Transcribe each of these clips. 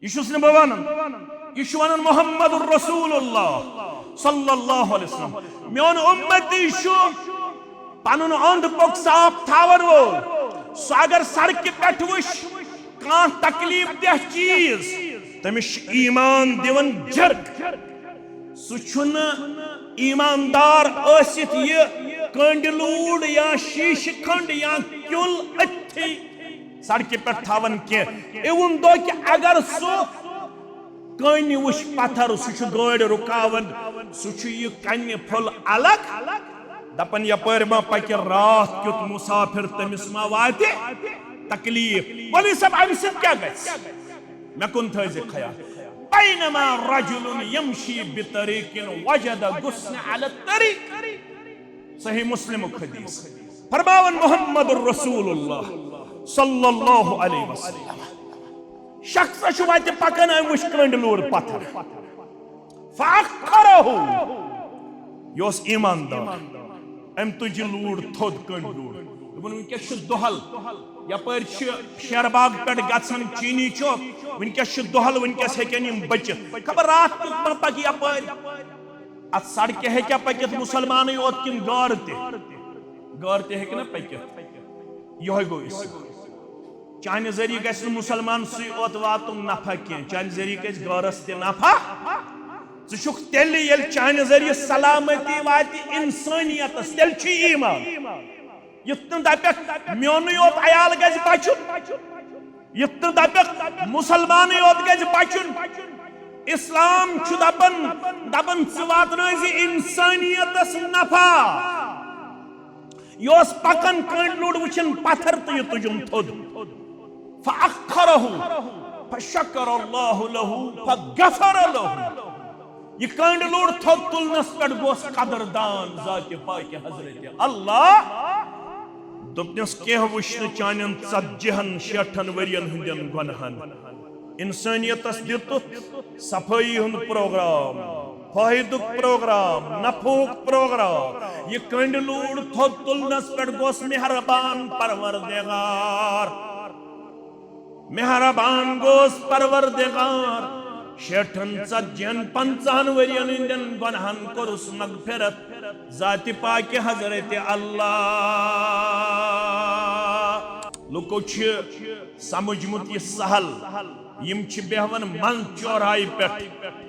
यह वन यह मोहम्मद रसूलुल्लाह सल्लल्लाहु अलैहि वसल्लम मोन उम्मती पन अंद पक साफ थावन वोल सह अगर सड़क पे वुच कह तकलीफ दह चीज तमिस ईमान दिवन झरक सह ईमानदार कंड लूड़ या शीश खंड या क्युल अथी सड़क पे थावन कवन दो कि अगर कन वुच पत्थर सह गाड़ रुकावन सह कन्ने फुल अलग दपन यपर मा पक रात क्युत मुसाफिर तमिस मा वाते तकलीफ वली सब अम क्या मे कुन थज खयाल बैनमा रजुलुन यमशी बितरीकिन वजद गुस्न अला तरीक सही मुस्लिम हदीस फरमावन मोहम्मद रसूलुल्लाह सल्लल्लाहु अलैहि वसल्लम शख्स वत पकन वुच कंड लूर पत्थर फअखरहु योस ईमानदार अम तुज लूर थोद कंड लूर वनकस दुहल यपर शेरबाग पे गन चीनी चौक वनकस दुहल वनकस हेकन बचित खबर रात मा पक यपर अत सड़क हेक्या पकित मुसलमान योत किन गार ते हेक पकित यह गो चाने जरिए गस मुसलमान सोत वातुन नफा कह चाने जरिए गस गारस ते नफा ज़ुक तेल ये चाने जरिए सलामती वाति इंसानियत तेल ईमान युत दपक मोन योत अयाल गज बचुन युत दपक मुसलमान योत गज बचुन इस्लाम दपन दपन वात इंसानियत नफा योस पकन कंड लुड़ वुचन पत्थर तो यह तुजुम थोद फअखरहु फशकरल्लाहु लहु फगफर लहु यह कंड लुड़ थोद तुलनस पे गोस कदरदान जात पाक हजरत अल्लाह दोपनस कह वुचन चानन 40-60 वरियन हंदन गुनहन इंसानियतस दितुत सफाई हुंद प्रोग्राम फायदुक प्रोग्राम नफुक प्रोग्राम यह कंड लूड़ थोद तुलनस पे गोस मेहरबान परवरदिगार मेहरबान गोस परवरदिगार 60-50 वरियन हंदन गुनहन कोरुस मगफिरत जाति पाक हजरत अल्लाह लुको समझमुत यह सहल यम बेहवन मन चौराहे पे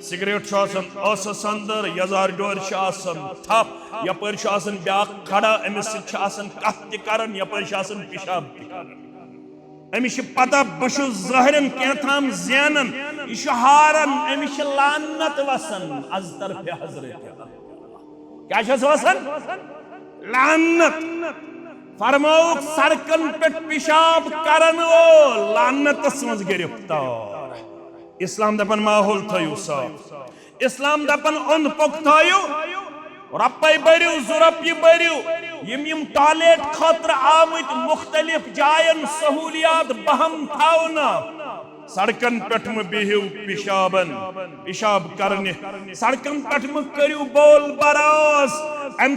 सिगरेट असस अंदर यजार डोर थप यपर ब्या खड़ा अमिस कत तन यपर पेशाब अमिस पता बस जहरन कैथाम जैनन यह हारन अमिस लानत वसन अज तरफ हजरत क्या वसन लानत फरमाउक सड़कन पे पेशाब करन वो लानतस मज गिरफ्तार इस्लाम दपन माहौल थयु साफ इस्लाम दपन अंद पक थयु रपे बरियो जुरपि बरियो यम टॉयलेट खतर आमत मुख्तलिफ जायन सहूलियात बहम थावना सड़कन पे बिहिव पेशाबन पेशाब करने सड़कन पे करू बोल बरास अम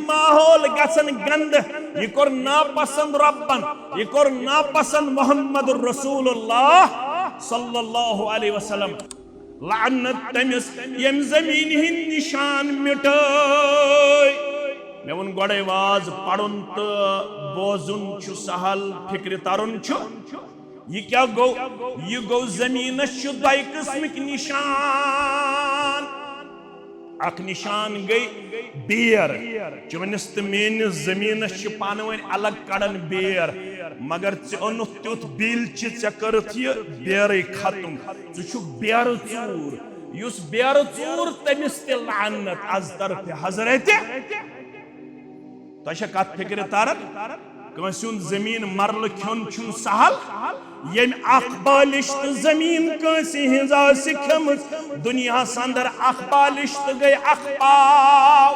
माहौल गसन गंद यह कोर नापसंद रब्बन यह कोर नापसंद मोहम्मद रसूलुल्लाह सल्लल्लाहु अलैहि वसल्लम लानत तमिस यम जमीन हिंद निशान मिटाई मे वन गोड़े वाज पढ़ुन तो बोजुन छु सहल फिक्र तरुन छु यह क्या गो यह गो जमीन दुई किस्मिक निशान अख निशान गई बेर चवनस तो मेनिस जमीन पान वन अलग कड़न बेर मगर नु तुथ बिल करत यह बेर खत्म छु बेर चूर युस बेर चूर तमिस ते लानत आज तरफ हजरत तो कत फिक्र तारन कंसुन जमीन मरल खन छुन सहल यम अख बालिश तो जमीन कंसी हिंज आसि खमज दुनिया अंदर अख बालिश तो गई अख पाव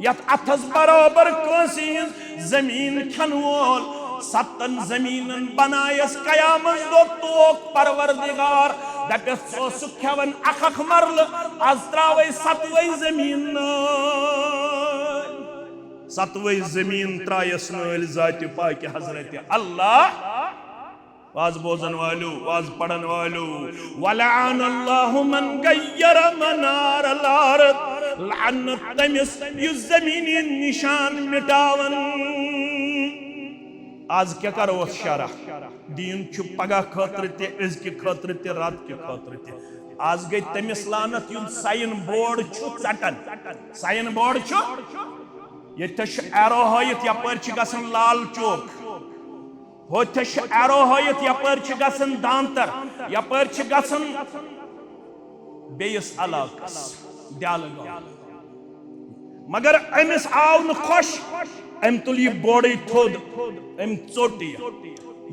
यत अथस बराबर कंसी हिंज जमीन खन वोल 7 जमीनन बनायस कयामत दो तोक परवरदिगार दपस सो खेवन अख मरल आज त्रावे 7वे जमीन 7वे जमीन त्रायस नल जाति पाक हजरत अल्लाह वाज बोजन वालो वाज पढ़न वालो वलान अल्लाहु मन गय्यर मनार लारत लानत तमिस युस ज़मीनी निशान मिटावन। आज क्या करो शारा दीन छु पगा खतर ते अज़ के खतर ते रात के खतर ते आज गई तमिस लानत युन साइन बोर्ड छु चटन साइन बोर्ड छु ये एरो हयत यपर छु गसन लाल चौक होत एरो हयत यपर छु गसन दांतर यपर छु गसन बेयस इलाकस दयालगांव मगर अमिस आव न खुश अम तुल यह बोर्ड थोद अम चोट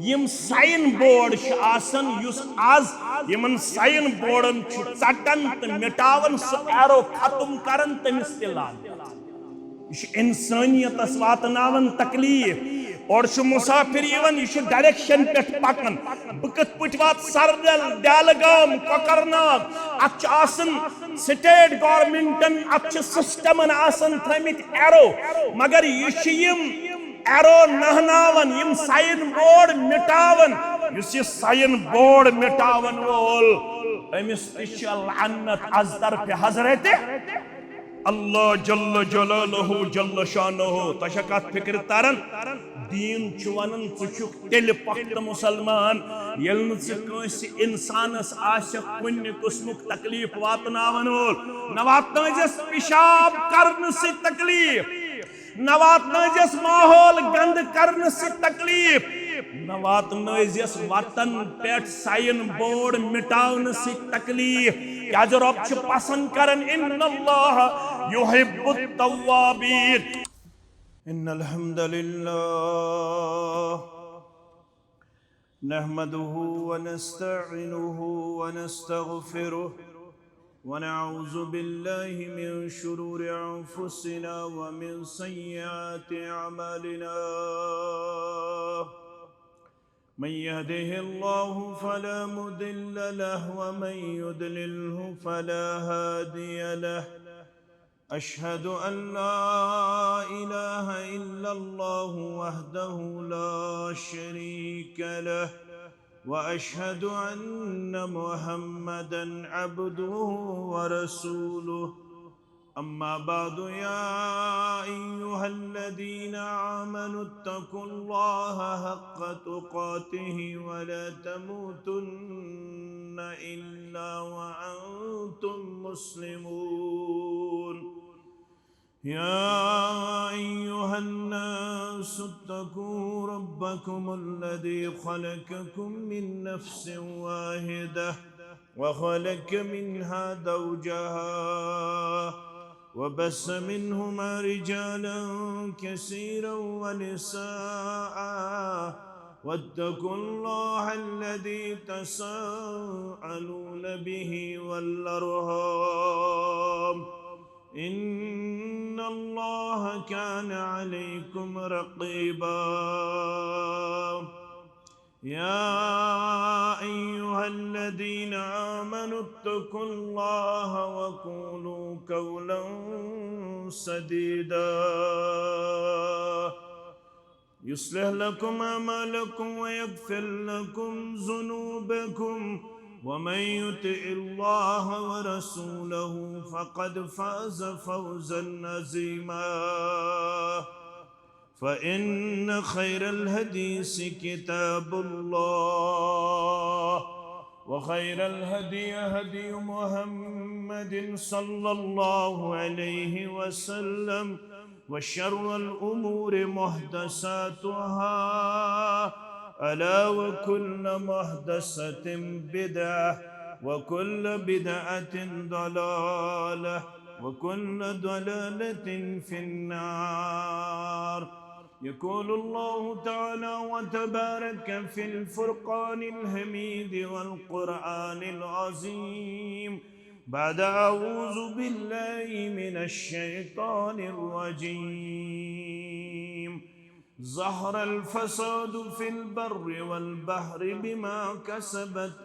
यम साइन बोर्ड आसन युस आज यमन साइन बोर्डन चटन तो मिटावन सो एरो खत्म करन तमिस तिलान इंसानियत वातनावन तकलीफ और मुसाफिर यवन यह डायरेक्शन पे पकन बह कत पट वात सरदल दयालगाम कोकरनाग अतन स्टेट गवर्नमेंटन अत सिस्टमन थमित एरो मगर यम एरो नहनावन यम साइन बोर्ड मिटावन युस यह साइन बोर्ड मिटावन वोल अमिस लानत अज तरफ हजरत अल्लाह जल्ल जलालहु जल्ल शानहु तशकात फिक्र तरन दीन वन चुक तेल पक्त मुसलमान येल कंस इंसानस कुन किस्मुक तकलीफ वातनावन वोल न वातनस पेशाब करन से तकलीफ न वातनस माहौल गंद करन से तकलीफ न वातनस वतन पे साइन बोर्ड मिटावन से तकलीफ क्या जो रब पसंद करन इन्नल्लाह युहिब्बुत तव्वाबीन। इन्नल हम्दुलिल्लाह नहमदुहु व नस्तईनुहु व नस्तगफिरुहु व नऊज़ु बिल्लाहि मिन शुरूरि अंफुसिना व मिन सय्यिआति अमालिना मन यहदिहिल्लाहु फला मुदिल्ल लहु व मन युद्लिल्हु फला हादिय लहु अशहदु अन ला इलाहा इल्लल्लाहु वहदहु ला शरीक लहु व अशहदु अन्न मुहम्मदन अब्दुहु व रसूलुहु अम्मा बादु या अय्युहल्लज़ीना आमनुत्तकुल्लाहा हक्क तुकातिहि व ला तमूतुन्न इल्ला व अंतुम मुस्लिमून। या अय्युहन्नासु इत्तकू रब्बकुमुल्लज़ी खलक़कुम मिन नफ्सिन वाहिदह व खलक़ मिनहा ज़ौजहा वबस्स मिनहुमा रिजालन कसीरा व निसाअ वत्तकुल्लाह अल्लज़ी तसाअलून बिही वल अर्हाम इन्नल्लाह कान अलैकुम रक़ीबा। या अय्युहल्लज़ीना आमनुत्तकुल्लाह व क़ूलू क़ौलन सदीदा युस्लिह लकुम अमालकुम व यग़फ़िर लकुम ज़ुनूबकुम व मन युतिइल्लाह व रसूलहु फ़क़द फ़ाज़ फ़ौज़न अज़ीमा। फ़इन्न खैरल हदीस किताबुल्लाह व खैरल हदी हदी मुहम्मदिन सल्लल्लाहु अलैहि वसल्लम व शर्रल उमूरि मुहदसातुहा अला व कुल्ल मुहदसतिन बिदअह व कुल्ल बिदअतिन दलालह व कुल्ल दलालतिन फिन्नार। यक़ूलुल्लाहु तआला व तबारक फ़िल फ़ुरक़ानिल हमीद वल क़ुरआनिल अज़ीम बाद अऊज़ु बिल्लाहि मिनश शैतानिर रजीम। ज़हरल फ़सादु फ़िल बर्रि वल बहरि बिमा कसबत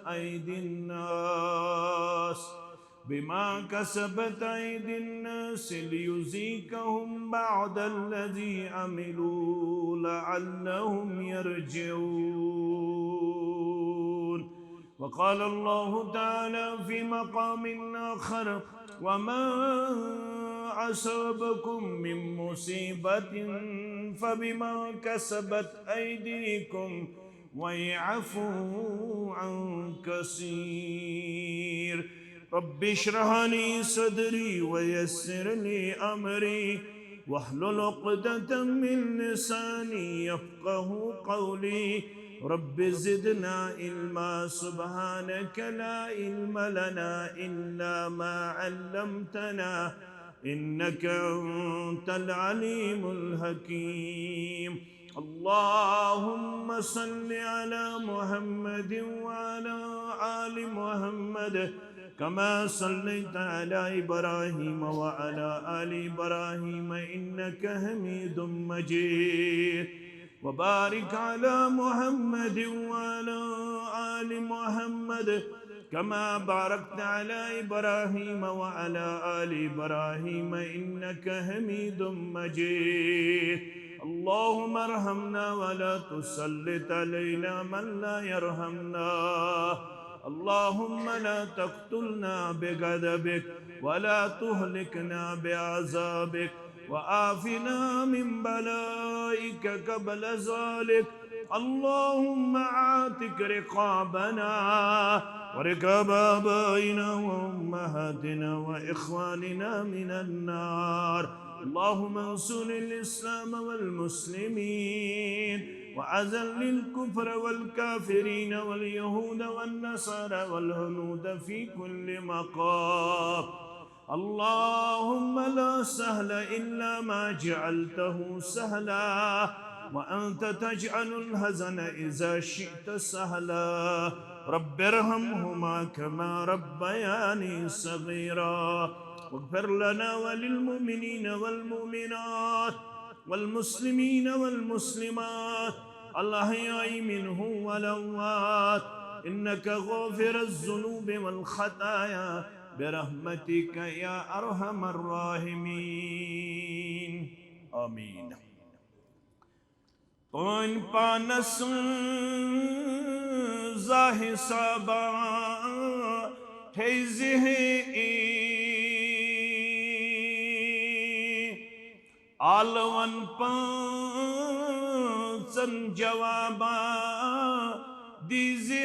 अयदिन नास लियुज़ीक़हुम बअदल्लज़ी अमिलू लअल्लहुम यरजिऊन। وقال الله تعالى في مقام آخر وما أصابكم من مصيبة فبما كسبت أيديكم ويعفو عن كثير رب اشرح لي صدري ويسر لي أمري واحلل عقدة من لساني يفقه قولي رب زدنا علما سبحانك لا علم لنا إلا ما علمتنا إنك أنت العليم الحكيم اللهم صل على محمد وعلى آل محمد كما صليت على إبراهيم وعلى آل إبراهيم إنك حميد مجيد وبارك على محمد وعلى آل محمد كما باركت على إبراهيم وعلى آل إبراهيم إنك حميد مجيد اللهم ارحمنا ولا تسلط علينا من لا يرحمنا اللهم لا تقتلنا بغضبك ولا تهلكنا بعذابك وآفنا من بلائك قبل ذلك اللهم عاتق رقابنا ورقاب آبائنا وأمهاتنا وإخواننا من النار اللهم انصر الإسلام والمسلمين وأذل الكفر والكافرين واليهود والنصارى والهنود في كل مقام اللهم لا سهل إلا ما جعلته سهلا وأنت تجعل الحزن إذا شئت سهلا رب ارحمهما كما ربياني صغيرا واغفر لنا وللمؤمنين والمؤمنات والمسلمين والمسلمات الأحياء منهم والأموات إنك غافر الذنوب والخطايا برحمتك يا أرحم الراحمين آمين پان پانس زاہ سابا ٹھیزہ آلون پانچن جوابا دیزہ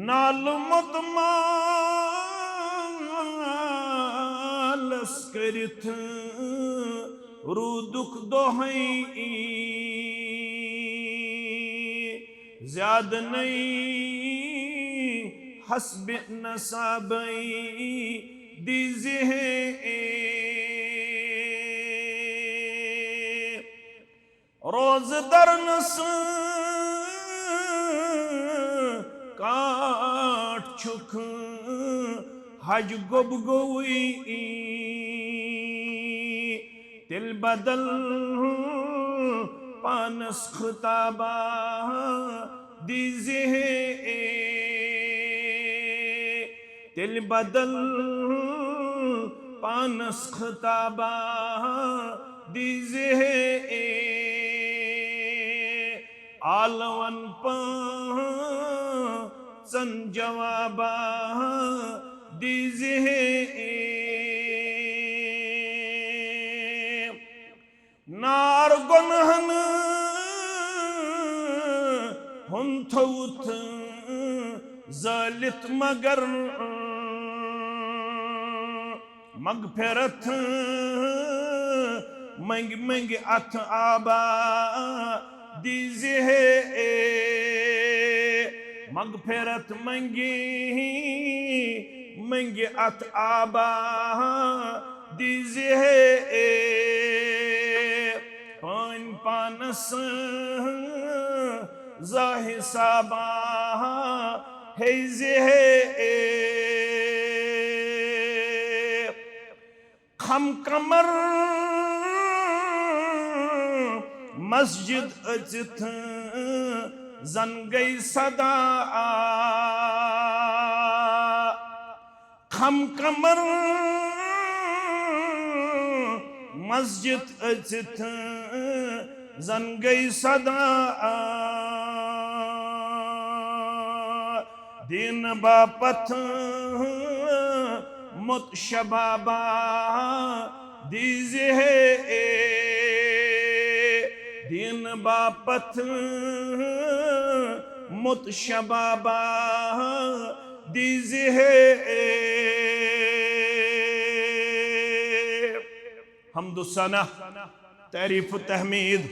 نال متمالس کرت رودک دوہائی زیاد نہیں حسب نصابی دیزہ روز در نس کاٹ چھک حج گب گوئی تل بدل پانس خطابا دیزہ تل بدل پانس خطابا دیزہ آلون پانچن جوابا دیزہ نار گنہن ہن تھوت ظالت مگر مغفرت منگ منگ ات آبا دیزہ مغفرت منگی منگ ات آبا دیزہ پان پانس زاہ سابا حیزہ خم کمر مسجد اچت زن گئی صدا خم کمر مسجد اچت जन गई सदा दिन बापथ मुतशबाबा दीजे दिन बापथ मुतशबाबा दीजे हमदुसना तारीफ तहमीद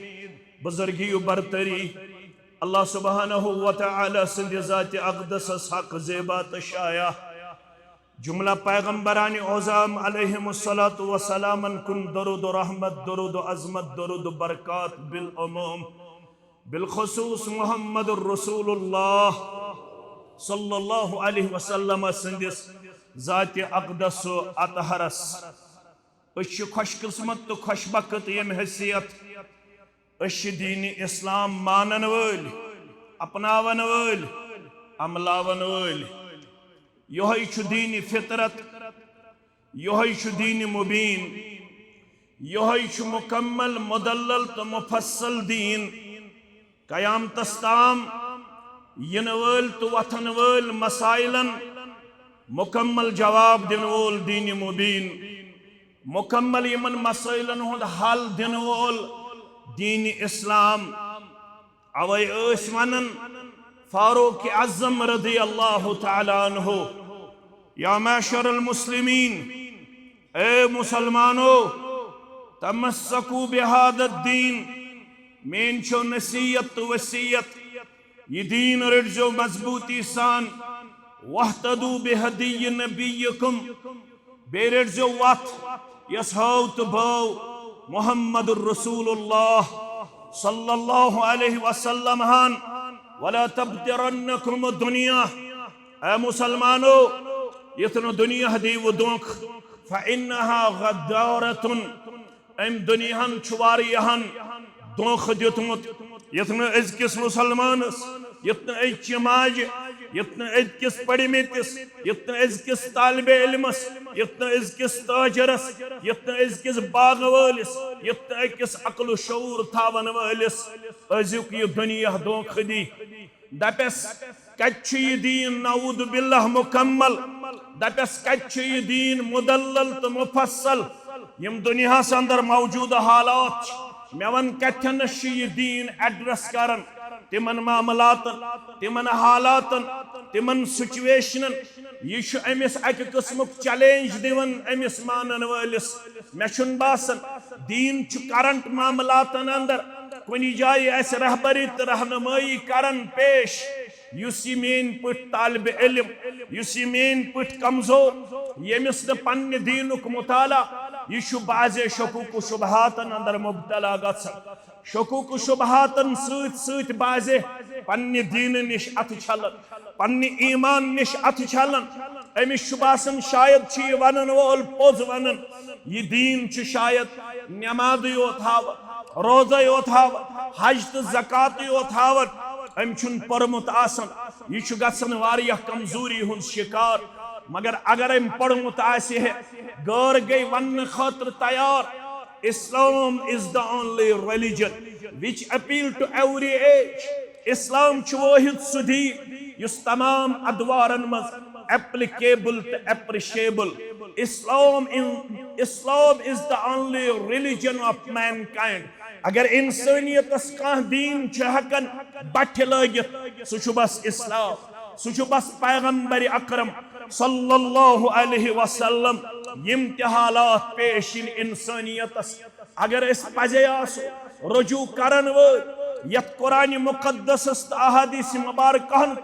बुजुर्गी बरतरी अल्लाह सुब्हानहु व तआला सिंध ज़ात अक़दस हक ज़ेबात शाया जुमला पैगम्बरान औज़ाम अलैहिमुस्सलातु व सलामन कुन दरुद रहमत दरुद अज़मत दरुद बरकात बिल उमूम बिलखुसूस मुहम्मदुर रसूलुल्लाह सल्लल्लाहु अलैहि वसल्लम सिंदिस ज़ात अक़दस अतहरस खुशकिस्मत तो खुशबकत यम हैसियत दीन इस्लाम मानन वल अपनावन वल अमलावन वल यही दीन फितरत यही दीन मुबीन यही मुकम्मल मुदल्लल तो मुफस्सल दीन क़यामतस ताम यिन वल तो वथन वल मसाइलन मुकम्मल जवाब दिन वोल दीन मुबीन मुकम्मल यमन मसाइलन हुंद हल दिन वोल दीन इस्लाम अवै वनन फारूक आज़म रज़ी अल्लाह तआला अन्हु या माशरल मुस्लिमीन ए मुसलमानो तमस्सकू बिहादद दीन मेन छो नसीहत वसीयत ये दीन रटजो मजबूती सान वहतदू बिहदी नबीयकुम बेरटजो वत यस हाव तो भाव मुहम्मदुर रसूलुल्लाह सल्लल्लाहु अलैहि वसल्लम हान वला तब्तिरन्नकुम दुनिया ए मुसलमानो यतन दुनिया दीव दोख फइन्नहा गद्दारतुन एम दुनियाहन छुवारियहन दोख दितमुत यतन अजकिस मुसलमानस यतन अजचि माज यतन अजकिस पड़िमितिस यतन अजकिस तालिबे इल्मस यतन अजकिस ताजरस यतन अजकिस बाग वालिस यतन अजकिस अक्ल शऊर थावन वालिस अजुक ये दुनिया दोख दी दपस कच्छ ये दीन नऊद बिल्लाह मुकम्मल दपस कच्छ ये दीन मुदल्लल तो मुफस्सल यम दुनिया अंदर मौजूद हालात मेवन कथन ये दीन एड्रेस करन तिमन मामलातन तिमन हालातन तिमन सिचुएशनन यह अमिस अक किस्मुक चैलेंज दिवन अमिस मानन वालिस मे छुन बासन दीन करंट मामलातन अंदर कुनि जाय अस रहबरी तो रहनुमाई करन पेश युस मेन पट तालिब इल्म युस मेन पट कमजोर यमिस न पन्ने दीनुक मुताला यह बाज़े शकूक शुबहातन अंदर मुब्तला गसन शकूक शुबहातन सत बाज़े पन्ने दीन निश अथ छलन पन्ने ईमान निश अथ छलन अमिस बासन शायद वनन वोल पोज वनन यह दीन शायद नमाज योत हाव रोज़ा योत हाव हज तो ज़कात योत हावन अम छुन पर्मुत आसन यह गसन वारिया कमजोरी हुन शिकार मगर अगर अम पढ़मुत आसे गौर गई वन खतर तैयार Islam is the only religion which appeal to every age. Islam वोहिद सुधी युस तमाम अदवारन मज applicable to appreciable. Islam is the only religion of mankind. अगर इंसानियत कह दीन हकन बठ लगित सह बस इस्लाम सह बस पैगम्बर अकरम सल्लल्लाहु अलैहि वसल्लम यम ते हालात पेश इंसानियत अगर अस पजे आसो रजू करन वो यत कुरान मुकद्दस अहादीस मुबारकहन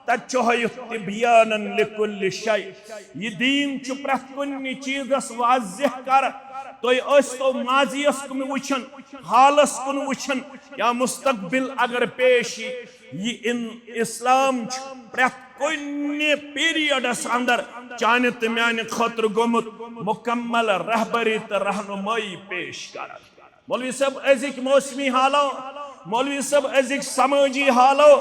तिबयानन लिकुल्लि शै यह दीन प्रथ कुन चीजस वाज़ेह कर तो माजियस कुन वुचन हालस कुन वुचन या मुस्तकबिल अगर पेश यह इस्लाम प्रथ कुन पीरियडस अंदर चाने तो म्यान खतर गोमुत मुकम्मल रहबरी तो रहनुमाई पेश कर मौलवी साहब अजिक मौसमी हालो मौलवी साहब अजिक समाजी हालो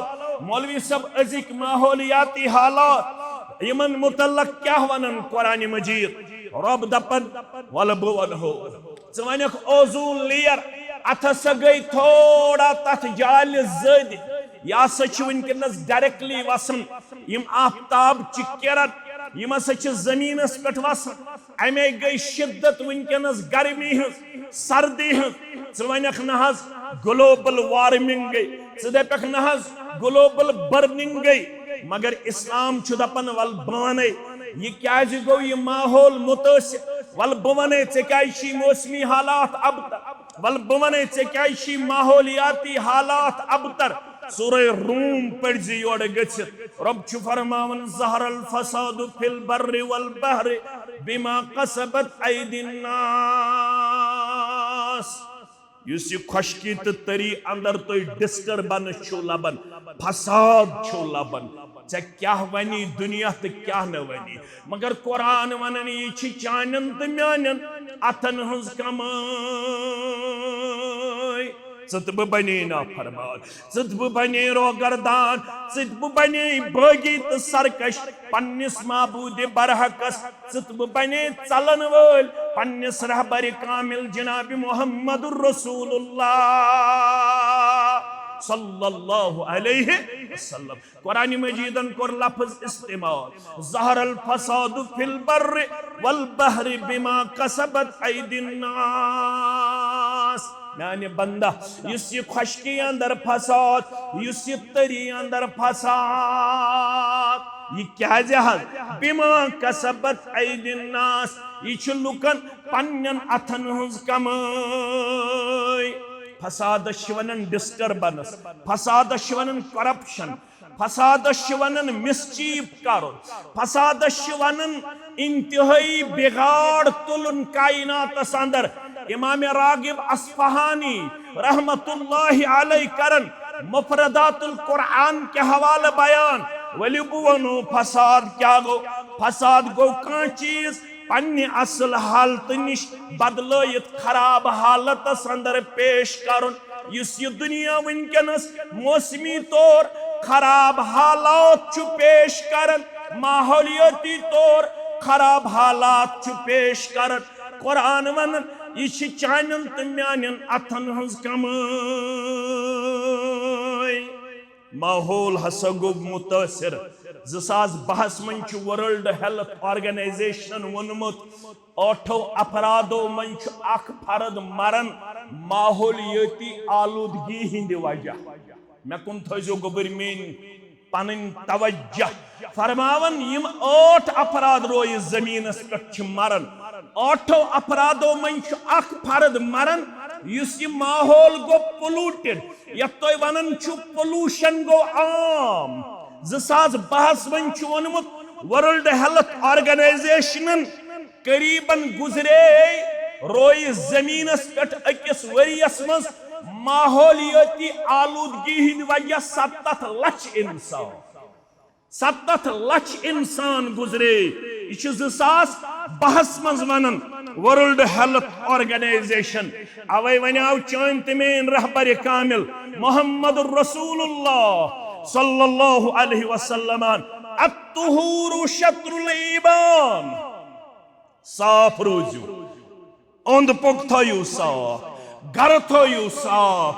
मौलवी साहब अजिक माहौलियाती हालात यमन मुतल्लक क्या वनन कुरान मजीद रब दपन वल बवन हो वनक ओजोन लेयर अथ हसा गई थोड़ा तथ जाल जद यह वनकस डायरेक्टली वसन यम आफ्ताब किरण यम हसा जमीनस पे वसन अमे गई शिद्दत वनकस गर्मी सर्दी वनक न ग्लोबल वार्मिंग गई दपक न ग्लोबल बर्निंग गई मगर इस्लाम दपान वल बाने यह क्या गो यह माहौल मुतासिर वल बने क्या मौसमी हालात अबतर वल बने क्या माहौलियाती हालात अबतर सूरह रूम पढ़ योड़ गच्छित रब फरमावन ज़हरल फसादु फिल बर्रि वल बहरि बिमा कसबत ऐदिन नास युस यह खुशकी तो तरी अंदर तो डिस्टर्बेंस छो लबन फसाद छो लबन चे क्या वनी दुनिया तो क्या न वनी मगर कुरान वनन यह चानन तो म्यानन अथन हज कमाई ब बने ना फरमान ब बने रोगरदान ब बने बागी तो सरकश पन्निस माबूद बरहकस ब बने चलन वल पन्निस रहबर कामिल जनाब मुहम्मदुर रसूलुल्लाह सल्लल्लाहु अलैहि वसल्लम कुरान मजीदन कोर लफ्ज इस्तेमाल ज़हरल फसादु फिल बर्रि वल बहरि बिमा कसबत ऐदिन नास यानी बंदा इस खुशकी अंदर फसाद इस तरी अंदर फसाद यह क्या जहाज बिमा कसबत ऐदिन नास यह लुकन पन्नन अथन हज कमाई फसाद वनन डिस्टर्बेंस फसाद वनन करप्शन फसाद वनन मिसचीफ कर फसाद वनन इंतहाई बिगाड़ तुलन कायनातस अंदर इमाम रागिब अस्फहानी रहमतुल्लाहि अलैहि करन मुफरदातुल कुरआन के हवाले बयान वली बुवनो फसाद क्या गो फसाद गो कां चीज पन्ने असल हालत निश बदलयत खराब हालत अंदर पेश करुन युस यह दुनिया वनकस मौसमी तौर खराब हालात छु पेश करन माहौलियाती तौर खराब हालात छु पेश करन कुरान वन यह चानन तो म्यानन अथन हज कमाई माहौल हसा गो मुतासिर 2012 मन वर्ल्ड हेल्थ ऑर्गेनाइजेशन वोनमुत 8 अफरादो मन फर्द मरन माहौलियाती आलूदगी हिंद वजह मे कुन थो गोबर मेन पन तवज्जो फरमावन यम 8 अफराद रोय जमीनस पे मरन 8 अफरादो मन फर्द मरन युस यह माहौल गो पोल्यूटेड यथ तुम वनन पोल्यूशन गो आम 2012 मन वोनमुत वर्ल्ड हेल्थ ऑर्गेनाइजेशन करीबन गुजरे रोय जमीनस पे अकिस वरियस मज माहौलियाती आलूदगी हिंद वजह 70 लक्ष इंसान 70 लक्ष इंसान गुजरे यह 2012 मज वनन वर्ल्ड हेल्थ ऑर्गेनाइजेशन अवे वन आव चान तमेन रहबर कामिल मुहम्मदुर रसूलुल्लाह सल्लल्लाहु अलैहि वसल्लम अत्तुहूरु शत्रुल ईमान साफ रोजू ओंद पुक थयू साफ घर थयू साफ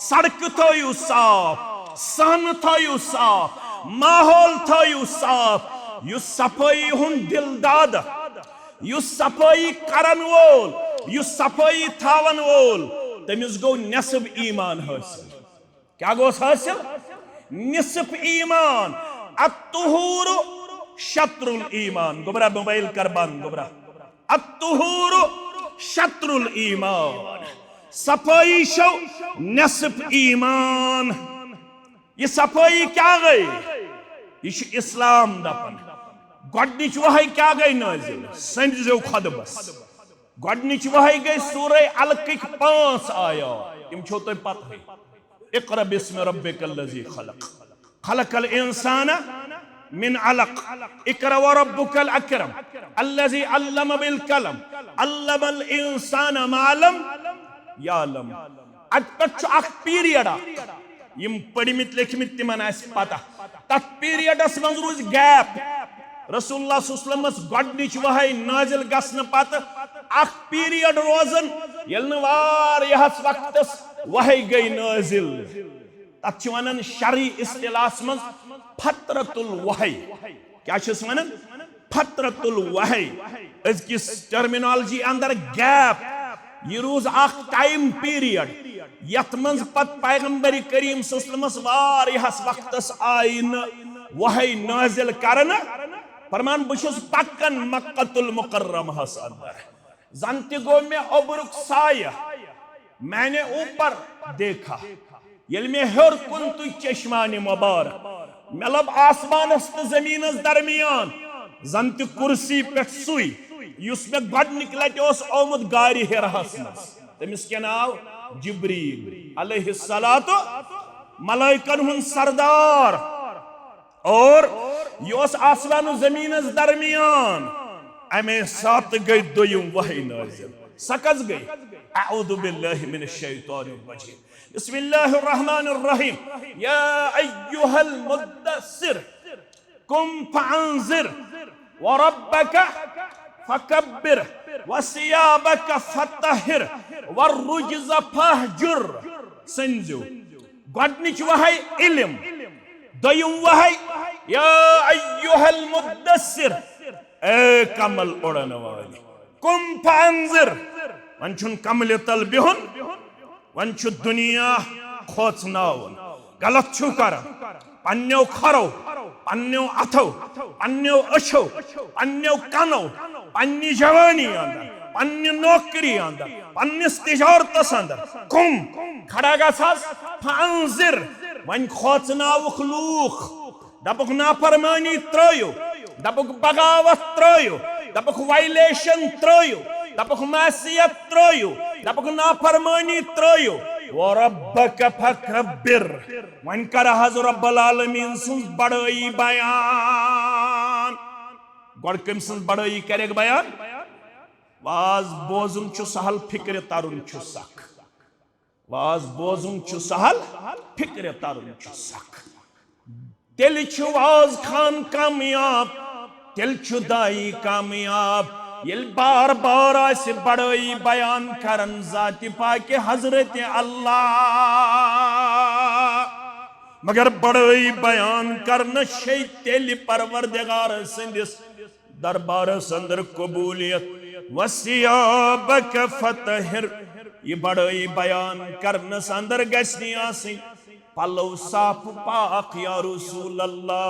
सड़क थयू साफ सन थयू साफ माहौल थयू साफ युस सफाई हुन दिलदाद युस सफाई करन वोल युस सफाई थावन वोल तमिस गो नसब ईमान हासिल क्या गोस हासिल निसफ ईमान अत्तुहूरु शत्रुल ईमान गोबरा मोबाइल कर बंद गोबरा अत्तुहूरु शत्रुल ईमान सफाई शो नसफ ईमान ये सफाई क्या गई यह इस्लाम दपन गोडनिच वही क्या गई नाजिल संजो खुदबस गोडनिच वही गई सूरह अलक 5 आयात तुम छो तो पता है इक़रा बिस्मि रब्बिकल लज़ी खलक खलकल इंसाना मिन अलक इक़रा व रब्बुकल अकरम अल्लज़ी अल्लम बिल कलम अल्लमल इंसाना मा लम यालम अत अख पीरियड यम पढ़मित लेखमित तिमन आस पता तथ पीरियडस मज रोज गैप रसूलुल्लाह सल्लल्लाहु अलैहि वसल्लम गोडनिच वही नाजिल गसन पत अख पीरियड रोजन यल्न वारियहस वक्तस वही गई नाजिल तत् वनन शरई इस्तिलाहस मज फतरतुल वही क्या वनन फतरतुल वही अजकिस टर्मिनोलॉजी अंदर गैप यह रोज टाइम पीरियड यथ मज पत पैगंबर करीम सल्लल्लाहु वारियहस वक्तस आई न वही नाजिल करन फरमान बहुस पक्कन मक्कतुल मुकर्रमहस अंदर जन गो मे अबरुक साया मैंने ऊपर देखा ये में हेर कुन तु चश्मान मुबारक मे लब आसमानस तो जमीनस दरमियान जन त कुर्सी पे सुई युस मे गडनिक लटि ओमुत गारि हिरहस मज तमिस क्या नाव जिब्रील अलैहिस्सलातु मलाइकन हुन सरदार और यह आसमान जमीनस दरमियान अमे सात गई दोयम वही नाजिल सकज गई अऊदु बिल्लाहि मिनश शैतानिर रजीम बिस्मिल्लाहिर रहमानिर रहीम या अय्युहल मुद्दस्सिर कुम फअंजिर व रब्बक फकब्बिर व सियाबक फतहिर व रुज्ज फहजुर संजो गडनिच वही इल्म दोयम वही या अय्युहल मुद्दस्सिर ए कमल उड़न वाली कुम फअंजिर वन छुन कमल तल बिहुन वन छु दुनिया खोचनावन गलत छु कर पन्यो खरो पन्यो अथो पन्यो अछो पन्यो कनो पन्नी जवानी अंदर पन्नी नौकरी अंदर पन्निस तिजारतस अंदर कुम खड़ा गसास फअंजिर वन खोचनावुख लूख दपुक नाफरमानी त्रयो दपुक बगावत त्रयो दपुक वायलेशन त्रयो दपुक मासियत त्रयो दपुक नाफरमानी त्रयो व रब्बक फकब्बिर वन कर हज रब्बुल आलमीन सुन बड़ई बयान गड कम सुन बड़ई करेग बयान वाज बोजुन छु सहल फिक्र तारुन छु सख वाज बोजुन छु सहल फिक्र तारुन छु सख तेल छु वाज खान कामयाब तेल छु दाई कामयाब ये बार बार आसे बड़ई बयान करन जाति पाके हजरत अल्लाह मगर बड़ई बयान करन शे तेल परवरदिगार संदिस दरबार संदर कबूलियत वसियाबक फतहिर ये बड़ई बयान करन संदर गसनी आसी पल्लव साफ पाक या रसूल अल्लाह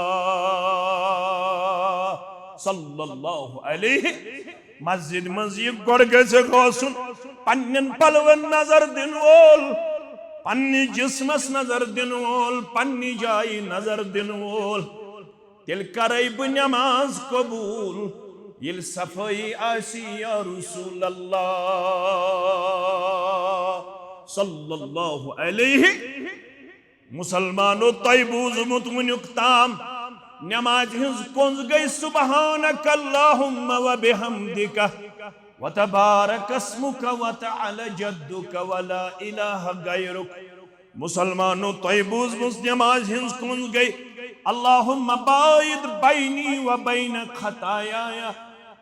सल्लल्लाहु अलैहि मस्जिद मस्जिद गोड़ गसे गोसुन पन्नन पलवन नजर दिन वोल पन्नी जिस्मस नजर दिन वोल पन्नी जाई नजर दिन वोल तिल करई ब नमाज कबूल ये सफाई आसी या रसूल अल्लाह सल्लल्लाहु अलैहि मुसलमानो तैबूज मुतमुनुक ताम नमाज हिंस कुंज गई सुबहानक अल्लाहुम्मा व बिहम्दिका व तबारक अस्मुका व तआला जद्दुका व ला इलाहा गैरुक मुसलमानो तैबूज मुस नमाज हिंस कुंज गई अल्लाहुम्मा बाइद बैनी व बैन खतायाया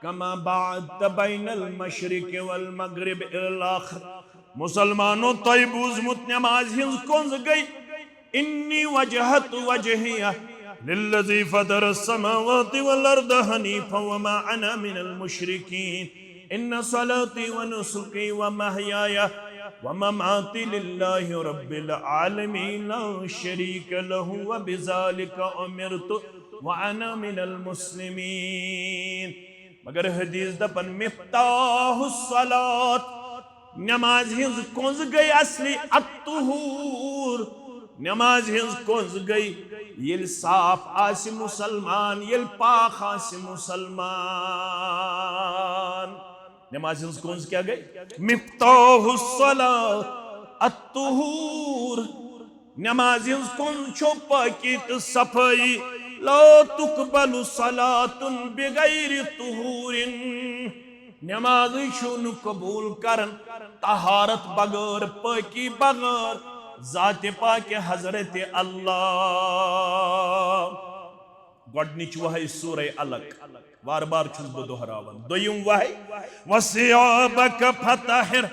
कमा बाअदत बैनल मशरिक वल मगरिब इल आखिर मुसलमानो तैबूज मुत नमाज हिंस कुंज गई इन्नी वजहतु वजहिया लिल्लज़ी फतर अस्समावाति वल अर्द हनीफा वमा अना मिनल मुशरिकीन इन्न सलाती व नुसुकी व महयाया व ममाती लिल्लाहि रब्बिल आलमीन ला शरीक लहु व बिज़ालिका उमिरतु व अना मिनल मुस्लिमीन मगर हदीस दपन मिफ्ताहुस सलात नमाज हिंस कुंज गई असली अत्तुहूर नमाज हिंस कुंज गई ये साफ आसि मुसलमान ये पाक आसि मुसलमान नमाज हिंस कुंज क्या गई मिफ्ताहुस सलात अत्तुहूर नमाज हिंस कुंज छो पाकी तो सफाई ला तुकबलु सलातुन बिगैरि तुहूरिन नमाज छुन कबूल करन तहारत बगैर पाकी बगैर जाते पाके हजरत अल्लाह गडनिच वही सूरह अलग बार बार छुस बो दोहरावन दोयम वही वसियाबक फतहिर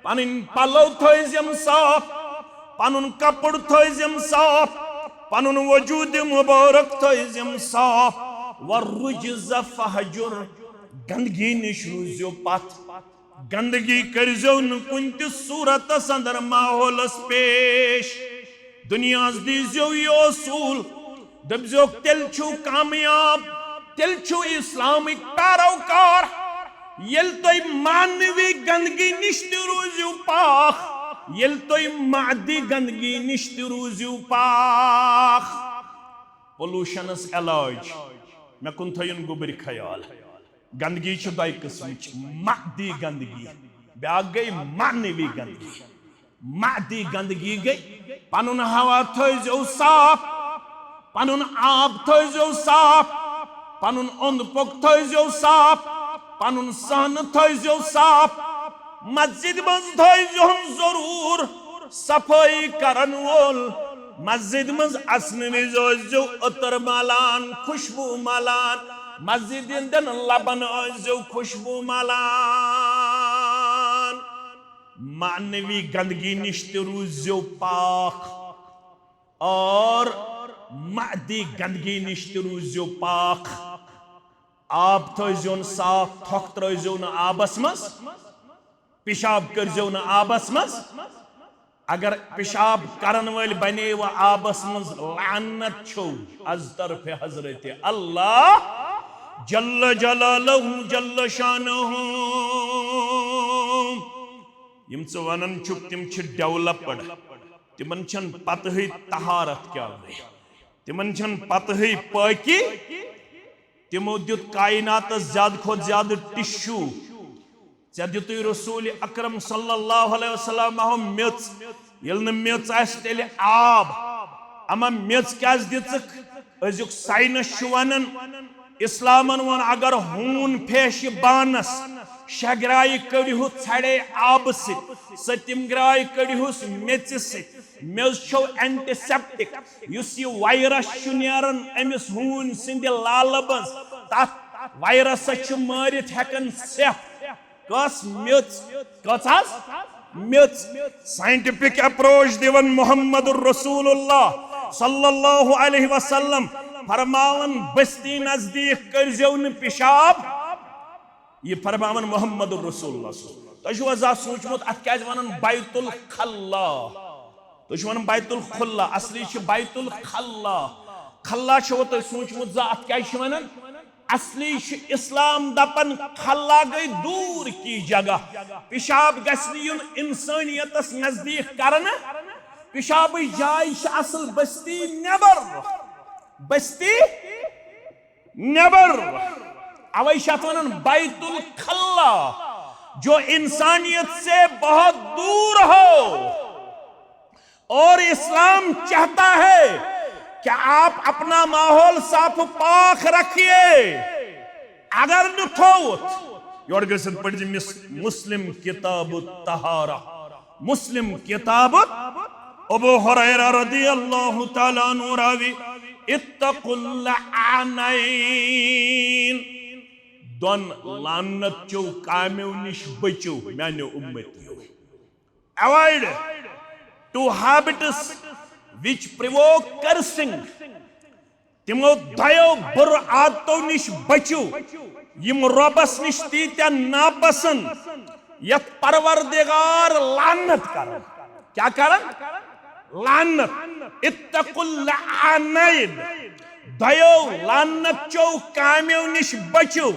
पन पलो थम साफ, पन कपड़ थम साफ, पन वजूद मुबारक थम साफ। वरुज्ज़ फहजुर, गंदगी निश रूज़ो पथ, गंदगी करजो न कुन त सूरतस अंदर माहौलस पेश। दुनियास दीजो ये असूल, दपजो तेल छु कामयाब, तेल छु इस्लामिक पैरोकार येल तोय मानवी गंदगी निश त रूज़ो पाक, येल तोय मादी गंदगी निश त रूज़ो पाक। पोल्यूशनस इलाज मे कुन थयुन गुबर ख्याल। गंदगी दो किस्म, मादी गंदगी ब्या गई मानवी गंदगी। मादी गंदगी गई पनुन हवा थो साफ, पनुन आब थो साफ, पनुन ओंद पोक थो साफ, पनुन सहन थो साफ। मस्जिद मज थो जरूर सफाई करन वोल, मस्जिद मज असन विजो अतर मलान, खुशबू मलान। मस्जिद दिन लबन जो खुशबू मलान। मानवी गंदगी निश रूज़ो पाक और मादी गंदगी निश रूज़ो पाक। आब थोन साफ, थोक त्रो न आबस मज, पेशाब करजो न आबस मज। अगर पेशाब करन वाल बने व आबस मज, लानत छो अज तरफ हजरत अल्लाह जल्ल जलालहु जल्ल शानहु। यम च वनन छु तिम छ डेवलप्ड, तिमन छन पत है तहारत क्या गई, तिमन छन पत है पाकी। तिमो दित कायनात ज्यादा खोद ज्यादा टिश्यू। चे दित रसूल अकरम सल्लल्लाहु अलैहि वसल्लम मेच, येल न मेच आस तेले आब। अमा मेच क्या दितक, अजुक साइंस छु वनन इस्लामन वन अगर हून फेश बानस शगराई कड़िहु छड़े आब सतिम ग्राई कड़िहुस मेच मेज छो एंटीसेप्टिक। युस ये वायरस नेरन अमिस हून सिंद लालबस, तथ वायरस मारित हेकन सेफ। कस मेच कस मेच। साइंटिफिक अप्रोच दिवन मुहम्मदुर रसूलुल्लाह सल्लल्लाहु अलैहि वसल्लम फरमावन बस्ती नजदीक करजो न पेशाब। ये फरमावन मुहम्मदुर रसूलुल्लाह। तुझ वजा सोचमुत अत क्या वनन बैतुल खल्ला, तुझ वन बैतुल खुल्ला, असली छ बैतुल खल्ला। खल्ला छो तो सोचमुत जा अत क्या वनन, असली छ इस्लाम दपन खल्ला गई दूर की जगह। पेशाब गस्न इंसानियतस नजदीक करन, पेशाब जाय छ असल बस्ती नेबर, बस्ती नेबर। अवै वन बैतुल खल्ला, जो इंसानियत से बहुत दूर हो। और इस्लाम चाहता है कि आप अपना माहौल साफ पाक रखिए। अगर न थोत योर गसन पढ़ मुस्लिम किताब तहारा, मुस्लिम किताब अबू हुरैरा रदियल्लाहु ताला अन्हु रावी इत्तकुल लआनैन। दोन लानत चो काम्यो निश बचो म्यानो उम्मतियो। Avoid two habits which provoke cursing। तिमो दयो बुर आदतों निश बचो यम रबस निश तीत्या नापसंद यत परवरदिगार लानत करन। क्या करन? लानत। इत्तकुल लआनैन, दयो लानत चो काम्यो निश बचो।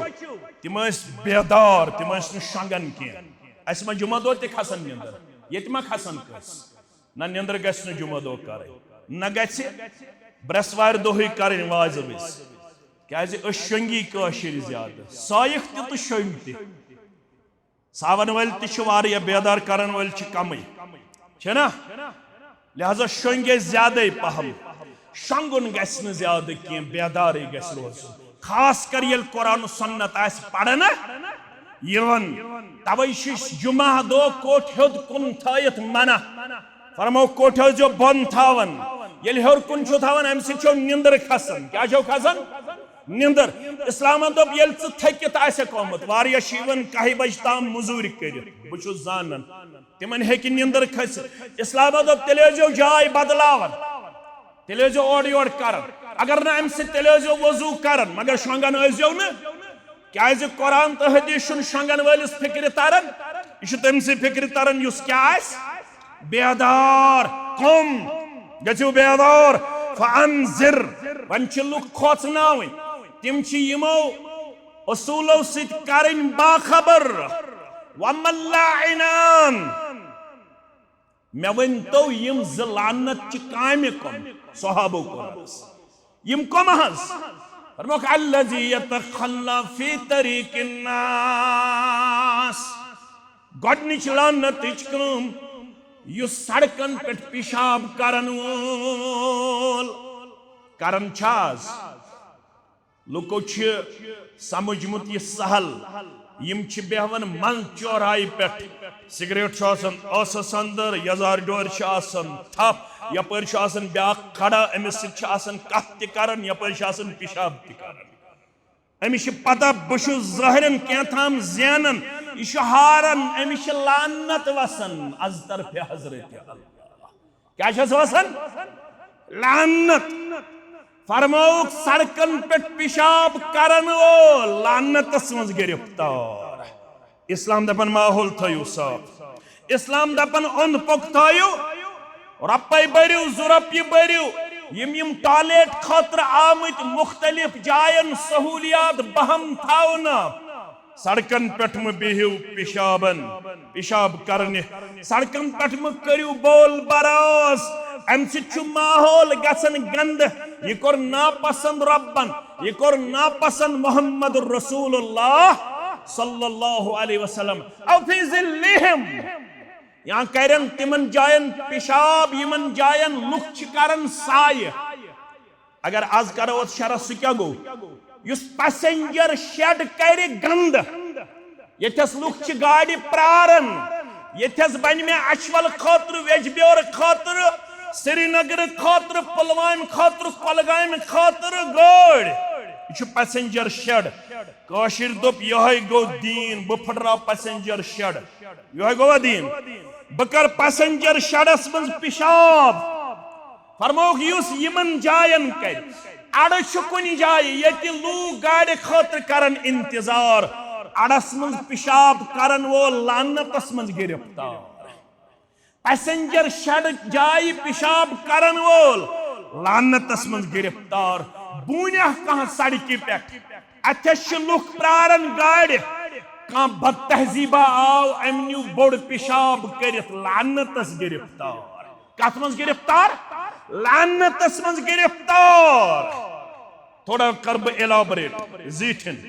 तिम बेदार, तिम शंगन की अस मा जुमा दो ते खसन निंदर, ये मा खसन कस ना निंदर गस न जुमा दो करे न गस ब्रसवार दोही करे वाज विस। क्या शंगी कशिर ज्यादा साइक तो शंग त सावन वल त बेदार करन वल कम ना, लिहाजा शंगे ज्यादा पहम। शंगुन गस न ज्यादा की बेदार गस रोज, खास कर ये कुरान सुन्नत आस पढ़न यवन। तवै जुमा दो कोठ हेद कुन थयत मना, फरमो कोठ जो बन थावन। ये हेर कुन छो थावन अम सो निंदर खसन। क्या छो खसन? निंदर इस्लाम दोप ये थकित आमुत वारिया शीवन कह बज ताम मजूरी कर बहुत जानन तिमन हेकि निंदर खस इस्लाम दोप तेल जाय बदलावन तेल ओर योर कर अगर ना अम तेल वजू कर मगर शंगन जो न क्या कुरान तो हदीस शंगन वलिस फिक्र तरन यह तम फिक्र तरन क्या बेदार कम गो बेदार फअनज़िर वन लुक खोचनावन तिम यमो असूलों सरें बाखबर वमल्लाइनान मे वन तो यम लानत काम कम सहाबो यम कम फरमोक अल्लज़ी यतखल्ला फी तरीक़िन नास गडनिच लानत कम युस सड़कन पे पेशाब करन वोल करन छाज लुको समझमुत यह सहल यम बेहवन मन चौराहे पे सिगरेट असस अंदर यजार डोर थप यपर ब्या खड़ा अमिस कत तन यपर पेशाब तन अमिस पता बहुत ज़ाहिरन कैथाम ज़ैनन यह हारन अमिस लानत वसन अज तरफ हजरत अल्लाह क्या वसन लानत फरमौक सड़कन पे पेशाब करन वो लानतस मज गिरफ्तार इस्लाम दपन माहौल थयु साफ इस्लाम दपन ओंद पोक थयु रपय बरियो जुरपय बरियो यम टॉयलेट खतर आमत मुख्तलिफ जायन सहूलियात बहम थावना सड़कन पे बिहिव पेशाबन पेशाब करने सड़कन पे करियो बोल बरोस अम माहौल गसन गंद यह कोर नापसंद रब्बन यह कोर नापसंद मोहम्मद रसूलुल्लाह सल्लल्लाहु अलैहि वसल्लम औ फी ज़िल्लिहिम यहाँ करन तिमन जायन पेशाब यमन जायन लुक करन साय अगर आज करो शरह सह क्या गो युस पैसेंजर शेड कर गंद यथस लुक गाड़ी प्रारन यथस बन मे अशवल खतर वेजब्योर खतर श्रीनगर खतर पुलवाम खतर कोलगाम खतर गाड़ यह पैसेंजर शेड कशिर दोप यह गो दीन बह फटराव पैसेंजर शेड यह गो दीन बह कर पैसेंजर शेडस मज पेशाब फरमोक युस यमन जायन कर अड़ कुन जाय ये लूक गाड़ खतर करन इंतजार अड़स मज पेशाब करन वो लानतस मज गिरफ्तार पैसेंजर शेड जाय पेशाब करन वोल लानतस मज गिरफ्तार बूनिया कह सड़क पे अथस लुक प्रारन गाड़ कह बद तहजीबा आव अमनु बोड़ पेशाब कर लानतस गिरफ्तार कत मज गिरफ्तार लानतस मज गिरफ्तार थोड़ा कर बह एलाबरेट जीठन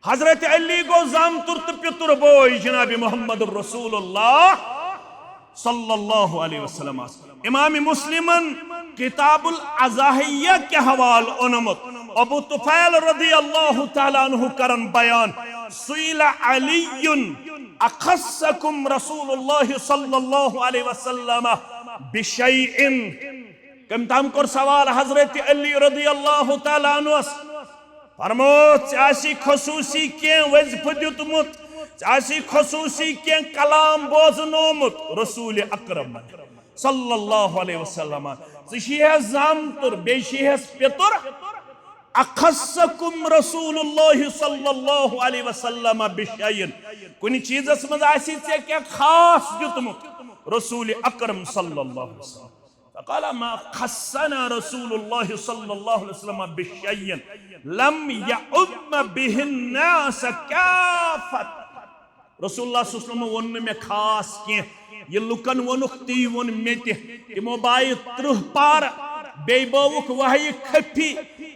हजरत अली गो जामतुर तो पितुर बोय जनाब मोहम्मद रसूलुल्लाह सल्लल्लाहु अलैहि वसल्लम इमाम मुस्लिमन किताबुल अज़ाहिया के हवाल ओनमत अबू तुफैल रज़ियल्लाहु तआला अन्हु करन बयान सुइला अलीयुन अखस्सकुम रसूलुल्लाह सल्लल्लाहु अलैहि वसल्लम बिशैइन कम ताम कर सवाल हजरत अली रज़ियल्लाहु तआला अन्हु फरमो चासी खसूसी के वज़फ दितमुत चासी खसूसी के कलाम बोजनोमुत रसूल अकरम सल्लल्लाहु अलैहि वसल्लम जामतुर बेशिहस पितुर अखस्सकुम रसूलुल्लाह सल्लल्लाहु अलैहि वसल्लम बिशैइन कुन चीजस मज आसी से क्या खास दितमुत रसूल अकरम सल्लल्लाहु अलैहि वसल्लम फक़ाल मा खस्सना रसूलुल्लाह सल्लल्लाहु अलैहि वसल्लम बिशैइन लम यउम बिहिन नास काफत रसूलुल्लाह सल्लल्लाहु अलैहि वसल्लम वोन मे खास के ये लुकन वोनुक ती वोन मे तिमो बाय 30 पार बेबोक वही खफी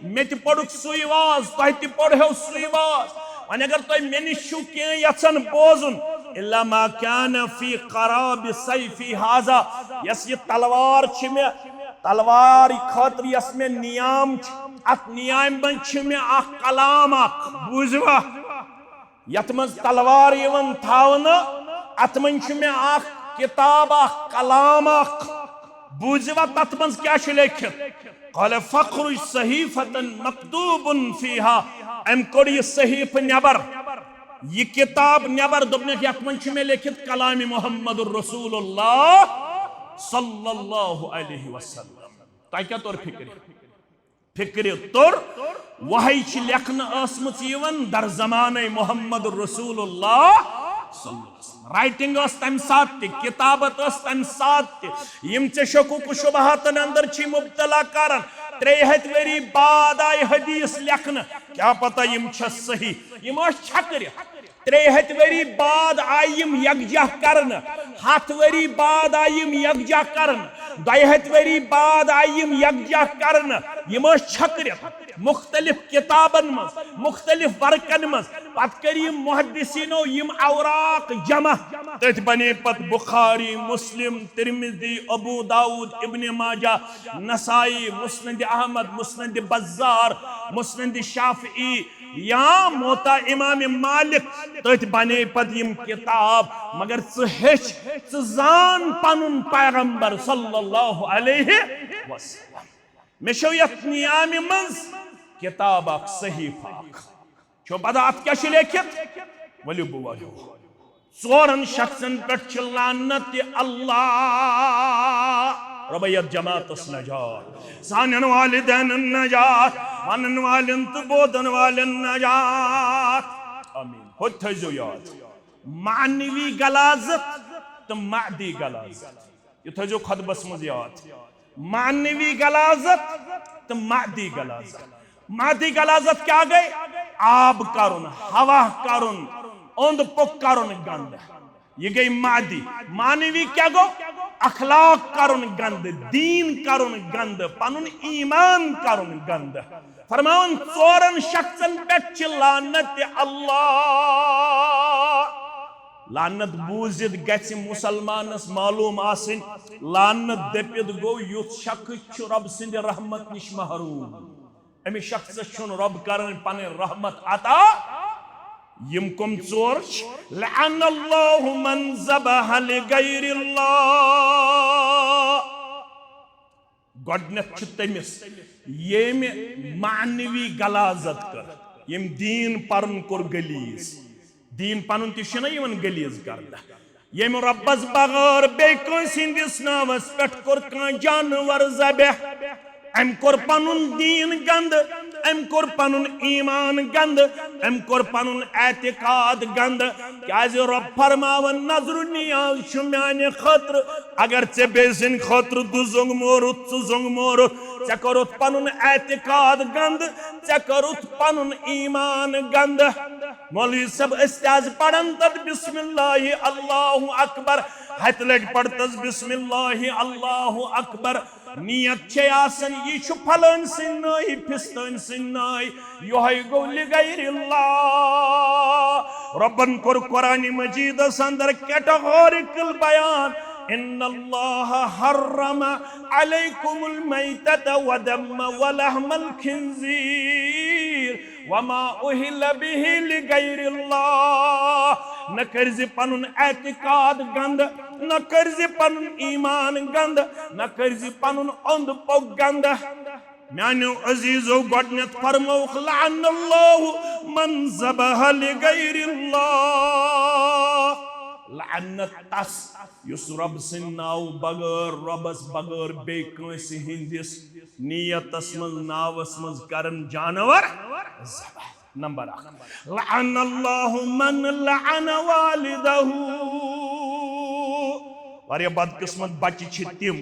मे त पड़ुक सुईवाज तह त पढ़ो सुईवाज वन अगर तुम मे निश के यन बोजुन इल्ला मा कान फी कराब सैफी हाजा यस ये तलवार छ मे तलवार खतर यस मे नियाम अत नियाम बन छ मे आ कलाम बुझवा यत मज तलवार थावन अत मन मे किताब कलाम बूझवा तथ मज क्या लेखित क़ाल फ़ख्रुज सहीफ़तन मक्तूबुन फ़ीहा अम कोड़ यह सहीफ नबर यह किताब नबर दोपन यथ मन में लेखित कलाम मुहम्मदुर रसूलुल्लाह सल्लल्लाहु अलैहि वसल्लम तह क्या तोर फिक्र तोर वही लेखन दर ज़माने मुहम्मदुर रसूलुल्लाह राइटिंग तम सात किताबत तम सात यम चे शकुक शुबहातन अंदर छी मुब्तला करन 300 वरी बाद आय हदीस लेखन क्या पता यम छ सही यम छकर 300 वरी बाद आय यम यकजा करन 7 वरी बाद आय यम यकजा करन 200 वरी बाद आय यम यकजा करन यम छकर मुख्तलिफ किताबन मज मुख्तलिफ वर्कन मज पत कर मुहद्दिसीनो यम औराक जमा तथ बने पत बुखारी मुस्लिम तिरमिज़ी अबू दाऊद इब्न माजा नसाई मुस्नद अहमद मुस्नद बज़्ज़ार मुस्नद शाफ़िई या मोता इमाम मालिक तथ बने पत यम किताब मगर जान पनुन पैगंबर सल्लल्लाहु अलैहि वसल्लम मे शो यथ नियाम मज किताब सहीफा छो पता अत क्या लेखित वलियो बुवायो 4 शख्सन पे लानत अल्लाह रबैयत जमातस नजात सानन वालिदैन नजात वनन वालिन तो बोदन वालिन नजात आमीन हो थजो याद मानवी गलाजत तो मादी गलाजत ये थजो खुतबस मज याद मानवी गलाजत तो मादी गलाजत मादी गलाजत क्या गई आब करुन हवा करुन ओंद पुक करुन गंद ये गई मादी मानवी क्या गो अखलाक करुन गंद दीन करुन गंद पनुन ईमान करुन गंद फरमान 4 शख्सन पे लानत अल्लाह लानत बूजित गछि मुसलमानस मालूम आसिन लानत दपित गो युथ शख्स रब सिंद रहमत निश महरूम अमि शख्स छुन रब करन पन रहमत अता यम कम 4 लअनल्लाहु मन ज़बह लिगैरिल्लाह गॉडनेस छ तमिस येम मानवी गलाजत कर यम दीन परन कोर गलीज दीन पनुन तिशन यमन गलीज करदा यम रब्बस बगैर बे कंसिंदिस नावस पेट कोर का जानवर ज़बह अम कोर पनुन दीन गंद अम कोर पनुन ईमान गंद अम कोर पनुन एतिकाद गंद क्या रब फरमावन नजर नियाज शुम्याने खतर अगर चे बेसिन खतर दुजुंग मोरुत सुजुंग मोरुत चे करुत पनुन एतिकाद गंद चे करुत पनुन ईमान गंद मौलवी सब इस्ताज पढ़न तद बिस्मिल्लाहि अल्लाहु अकबर हत लग पढ़तस बिस्मिल्लाहि अल्लाहु अकबर नियत छे आसन ये छु फलन सिन्नाई फिस्तन सिन्नाई योहै गो लिगैरिल्लाह रब्बन कुर कुरान मजीद अंदर कैटेगोरिकल बयान इन्नल्लाह हर्रम अलैकुमुल मैतत व दम व लहमल खिंजीर वमा उहिल बिहि लिगैरिल्लाह न करज पनुन एतिकाद गंद न करज पनुन ईमान गंद न करज पनुन ओंद पोक गंद म्यानो अजीजो गॉडनेस फरमौख लअनल्लाहु मन ज़बह लिगैरिल्लाह लानत तस युस रब सिन नाव बगर रबस बगर बे कंस हिंदिस नियतस मज नावस मज करन जानवर ज़बह नंबर 1 लअनल्लाहु मन लअन वालिदहु वारिया बदकिस्मत बच्चे छ तिम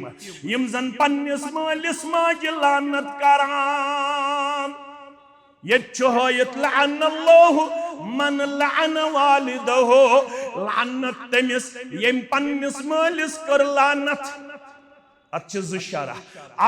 यम जन पन्निस मालिस माजि लानत करान ये हयत लअनल्लाहु मन लअन वालिदहु लानत तमिस यम पन्निस मालिस कर लानत अच्छे जुशारा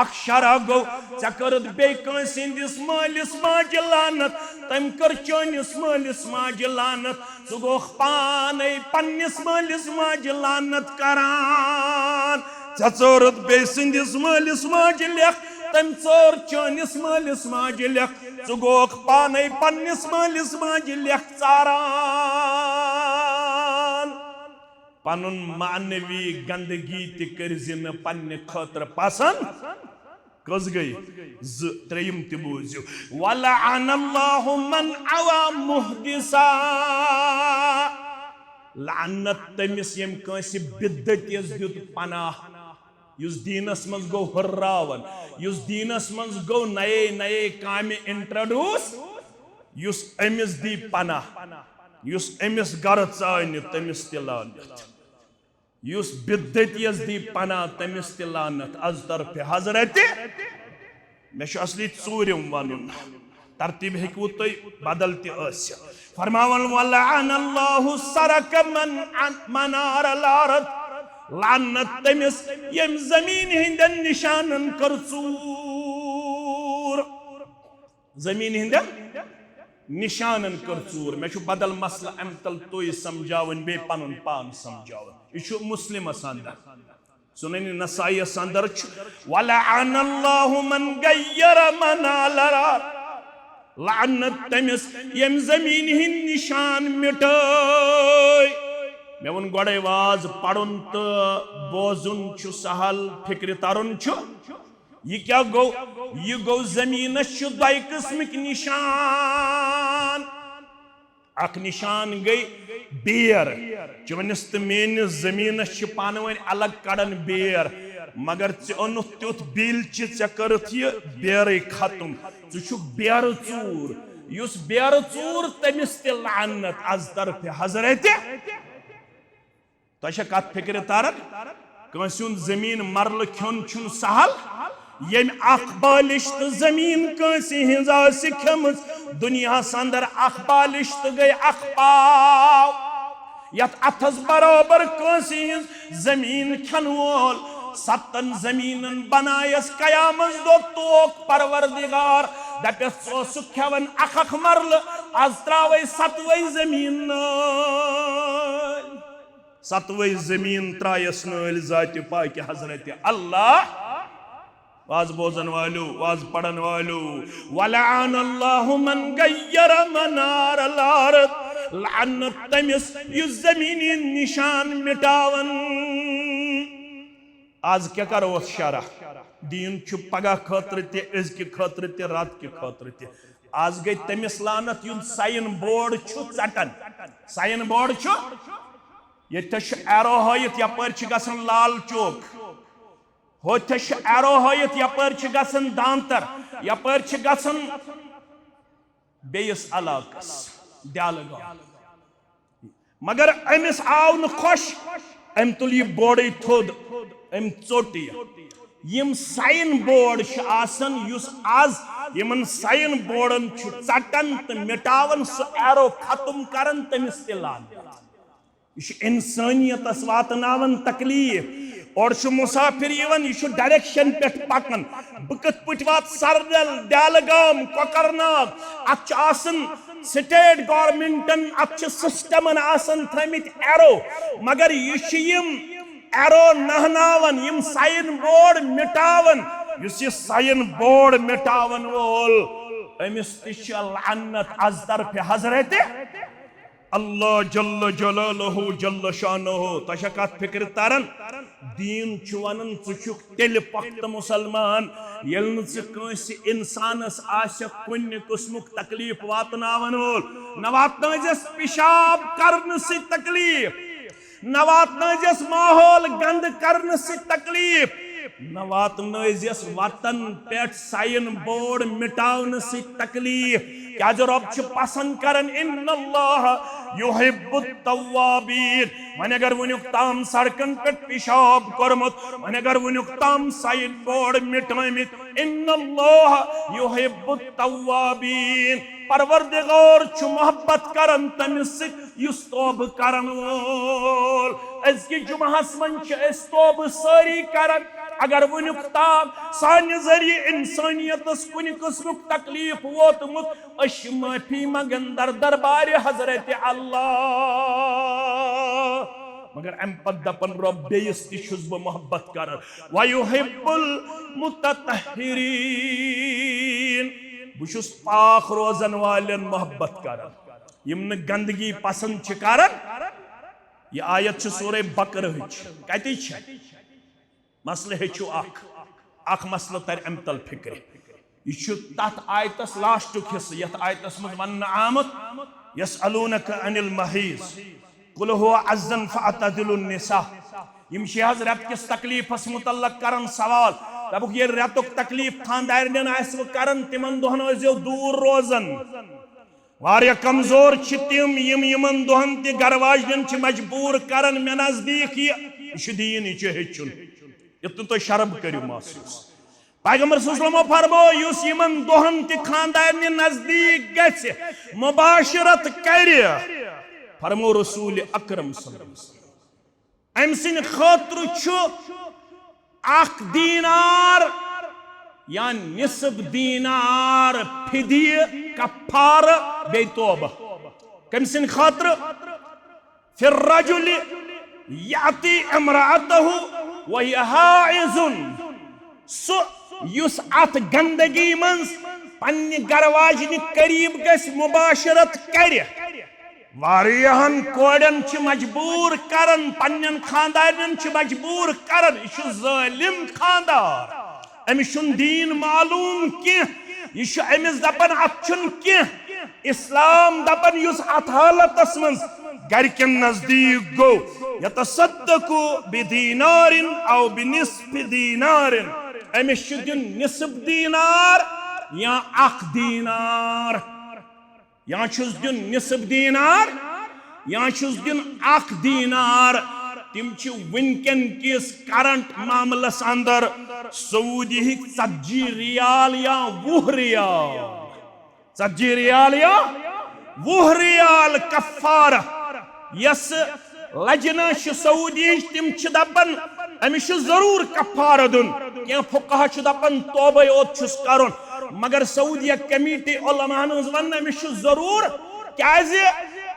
अख शरा गो चकरत बे कंसिंदिस मालिस माजि लानत तम कर चोनिस मालिस माजि लानत सु गो पाने पन्निस मालिस माजि लानत करान चचोरत बे सिंदिस मालिस माजि लेख तम चोर चोनिस मालिस माजि लेख सु गो पाने पन्निस मालिस माजि लेख चारान पनुन मानवी गंदगी तर्जिन पन्ने खतर पसंद कस गई त्रेयम तबूजु वलअनल्लाहु मन अवा मुहदिसा लानत तमिस यम कंस बिद्दतिस दुत पनाह युस दीनस मज गो हुर्रावन युस दीनस मज गो नए नए कामे इंट्रोड्यूस युस अमिस दी पनाह युस अमिस गर चान तमिस तिलानत युस बिद्दतिस दी पनाह तमिस तिलानत अज तरफ हजरत मे असली चूरिम वनुन तरतीब हेकु तुम बदल फरमावन वलअनल्लाहु सरक मन मनार लारत लानत तमिस यम जमीन हिंदन निशानन कर चूर जमीन हिंदन निशानन कर चूर मे बदल मसला अम तल तुय समझावन बे पनुन पान समझावन यह मुस्लिम अंदर सुनन नसाई अंदर वलअनल्लाहु मन गय्यर मनालरा लानत तमिस यम जमीन हिंद निशान मिटाय मे वन गोड़े वाज पढ़ुन तो बोजुन सहल फिक्र तरुन यह क्या गो यह गो जमीनस दो किस्मिक निशान अख निशान गई बेर चवनिस तो मेनिस जमीनस पान वन अलग कड़न बेर मगर ओनुक तुथ बिल चे करत यह बेर खत्म चुक बेर चूर युस बेर चूर तमिस ते लानत आज तरफ हजरत तुझे कत फिक्र तारन कंसुन जमीन मरल खोन छुन सहल यम अख बालिश तो जमीन कंस हिंज खम दुनिया अंदर अख बालिश तो गई अख पाव यथ अथस बराबर कंस हिंज जमीन खन वोल सत्तन जमीनन बनायस कयामस दो तोक परवरदिगार दपस सो खेवन अख मरल आज त्रावे सतवई जमीन सतवई जमीन त्रायस नल जात पाक हजरत अल्लाह वाज बोजन वालो वाज पढ़न वालो वलअनल्लाहु मन गय्यर मनार लारत लानत तमिस युस जमीन निशान मिटावन आज क्या करो शरह दीन पगह खतर तज़्क खतर त रात के खतर त आज गई तमिस लानत युद साइन बोर्ड चटन साइन बोर्ड ये एरो हयत यपर गसन लाल चौक होत एरो हयत यपर गसन दांतर यपर गसन बेस इलाकस दयालगाम मगर अमिस आव न खुश अम तुल यह बोर्ड थोद अम चोट यम साइन बोर्ड आसन युस आज यमन साइन बोर्डन चटन तो मिटावन सह एरो खत्म करन तमिस तिलान यह इंसानियतस वातनावन तकलीफ और मुसाफिर यह डायरेक्शन पे पकन बह कत पट वात सरदल दयालगाम कोकरनाग अत स्टेट गवर्नमेंटन अत सिस्टमन थमित एरो मगर यह एरो नहनावन यम साइन बोर्ड मिटावन युस यह साइन बोर्ड मिटावन वोल अमिस लानत आज तरफ हजरत अल्लाह जल्ल जलालहु जल्ल शानहु तुझे कत फिक्र तरन दीन वन चुक तेल पख्त मुसलमान ये कंस इंसानस कुन किस्मुक तकलीफ वातनावन वोल न वातनस पेशाब करने से तकलीफ न वातनस माहौल गंद करने से तकलीफ न वातनस वतन पे साइन बोर्ड मिटावन से तकलीफ क्या जो रब पसंद करन इन्नल्लाह युहिब्बुत तव्वाबीन वन अगर वनुक ताम सड़कन पे पेशाब करमुत वन अगर वनुक ताम साइन बोर्ड मिटामित इन्नल्लाह युहिब्बुत तव्वाबीन परवरदिगार छु मोहब्बत करन तमिस युस तौब करन वोल अजकि जुमहस मन तौब सारी करन अगर वनुक ताम सानि जरिए इंसानियतस कुन किस्मुक तकलीफ वोतमुत अश माफी मगन दर दरबार हजरत अल्लाह मगर अम पत दपन रब बेस तुस बह मोहब्बत कर वयुहिब्बुल मुतत्तहिरीन बुशुस पाक रोजन वालन मोहब्बत कर यम न गंदगी पसंद करन ये आयत सूरे बकरह कत मसल हेचु अख मसल तर अम तल फिक्र यह तथ आयतस लास्टुक हिस्स यथ आयतस मज वन आमत यसअलूनक अनिल महीज कुल हुवा अज़्ज़न फ़अतज़िलुन निसा यम हज रेत किस तकलीफस मुतल्लक करन सवाल दपुक ये रेतुक तकलीफ खानदारन आसव करन तिमन दोहन ओसियो दूर रोजन वारिया कमजोर तिम यमन दोहन ति गरवाजन मजबूर करन मे नजदीक यह दीन यह हेचुन युत तुम शर्म करियो महसूस पैगंबर सल्लल्लाहु फरमो युस यमन दोहन ति खानदारन नजदीक गछि मुबाशरत कर फरमो रसूल अकरम सल्लल्लाहु अलैहि वसल्लम अम सिन खतर छु अख दीनार या निसब दीनार फिदिय कफार बे तौबा कम सिन खतर फिर रजुल याति इमराअतहु व हिय हाइजुन सु युस अत गंदगी मंस पन्ने गरवाजन करीब गस मुबाशरत कर वारियाहन कोड़न मजबूर करन पन्नन खानदारन मजबूर करन यह जालिम खानदार अमिस दीन मालूम कह अमिस दपन अतुन कह इस्लाम दपन युस अत हालतस मज गरकन नजदीक गो यतसद्दकु बिदीनारिन औ बिनिस्फ दीनारिन अमिस दिन निस्फ दीनार या अख दीनार या दिन निस्फ दीनार या दिन अख दीनार तिम वनकन किस करंट मामलस अंदर सऊदी 40 रियाल या 20 रियाल 40 रियाल या 20 रियाल कफार यस लजना सऊदी तिम दपन अमिस जरूर कफार दुन क्या फुकहा दपन तौबे ओत करुन मगर सऊदिया कमेटी उलमान वन अमिस जरूर क्या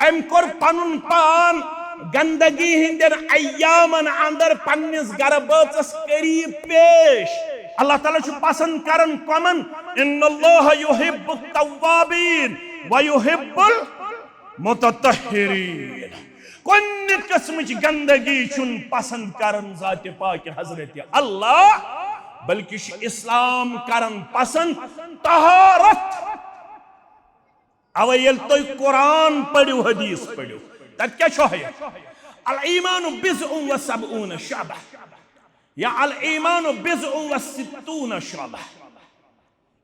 अम कोर पनुन पान गंदगी हिंदन अय्यामन अंदर पन्निस गर बचस करीब पेश अल्लाह ताला छु पसंद करन कमन इन्नल्लाह युहिब्बुत तव्वाबीन व युहिब्बुल मुततहिरीन कोन किस्म की गंदगी छुन पसंद करन जात पाक हजरत अल्लाह बल्कि इस्लाम करन पसंद तहारत अवे यल तो कुरान पढ़ो हदीस पढ़ो तब क्या है अल ईमान बिज़उन व सबऊन शअबा या अल ईमान बिज़उन व सित्तून शअबा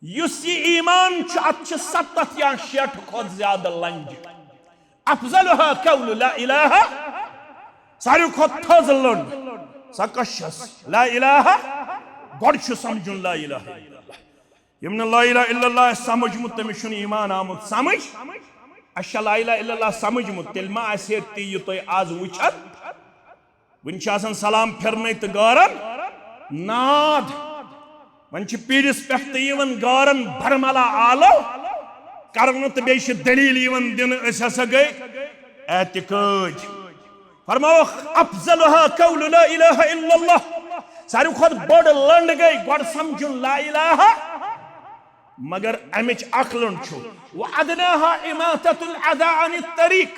युस ईमान अत 70 या 60 खुद ज्यादा लंज अफजलुहा कौलु ला इलाहा सारी खुद थज लंड सकशस ला इलाहा गॉड छु समझुन ला इलाहा इल्लल्लाह यमन ला इलाहा इल्लल्लाह समझमुत तमिस ईमान आमुत समझ अच्छा ला इलाहा इल्लल्लाह समझमुत तेल मा आसे ती यु तोय आज वुचत वन छ सलाम फिरने तो गारन नाद वन छ पीरिस पेट यवन गारन भरमला आलो करन तो बे दलील यवन दिन अस हसा गए एतिकाद फरमाओ अफजलुहा कौलु ला इलाहा इल्लल्लाह सारी खुद बड़ लंड गई गॉड समझुन ला इलाहा मगर अमिच अकलन छु व अदनाहा इमाततुल अदा अनित तरीक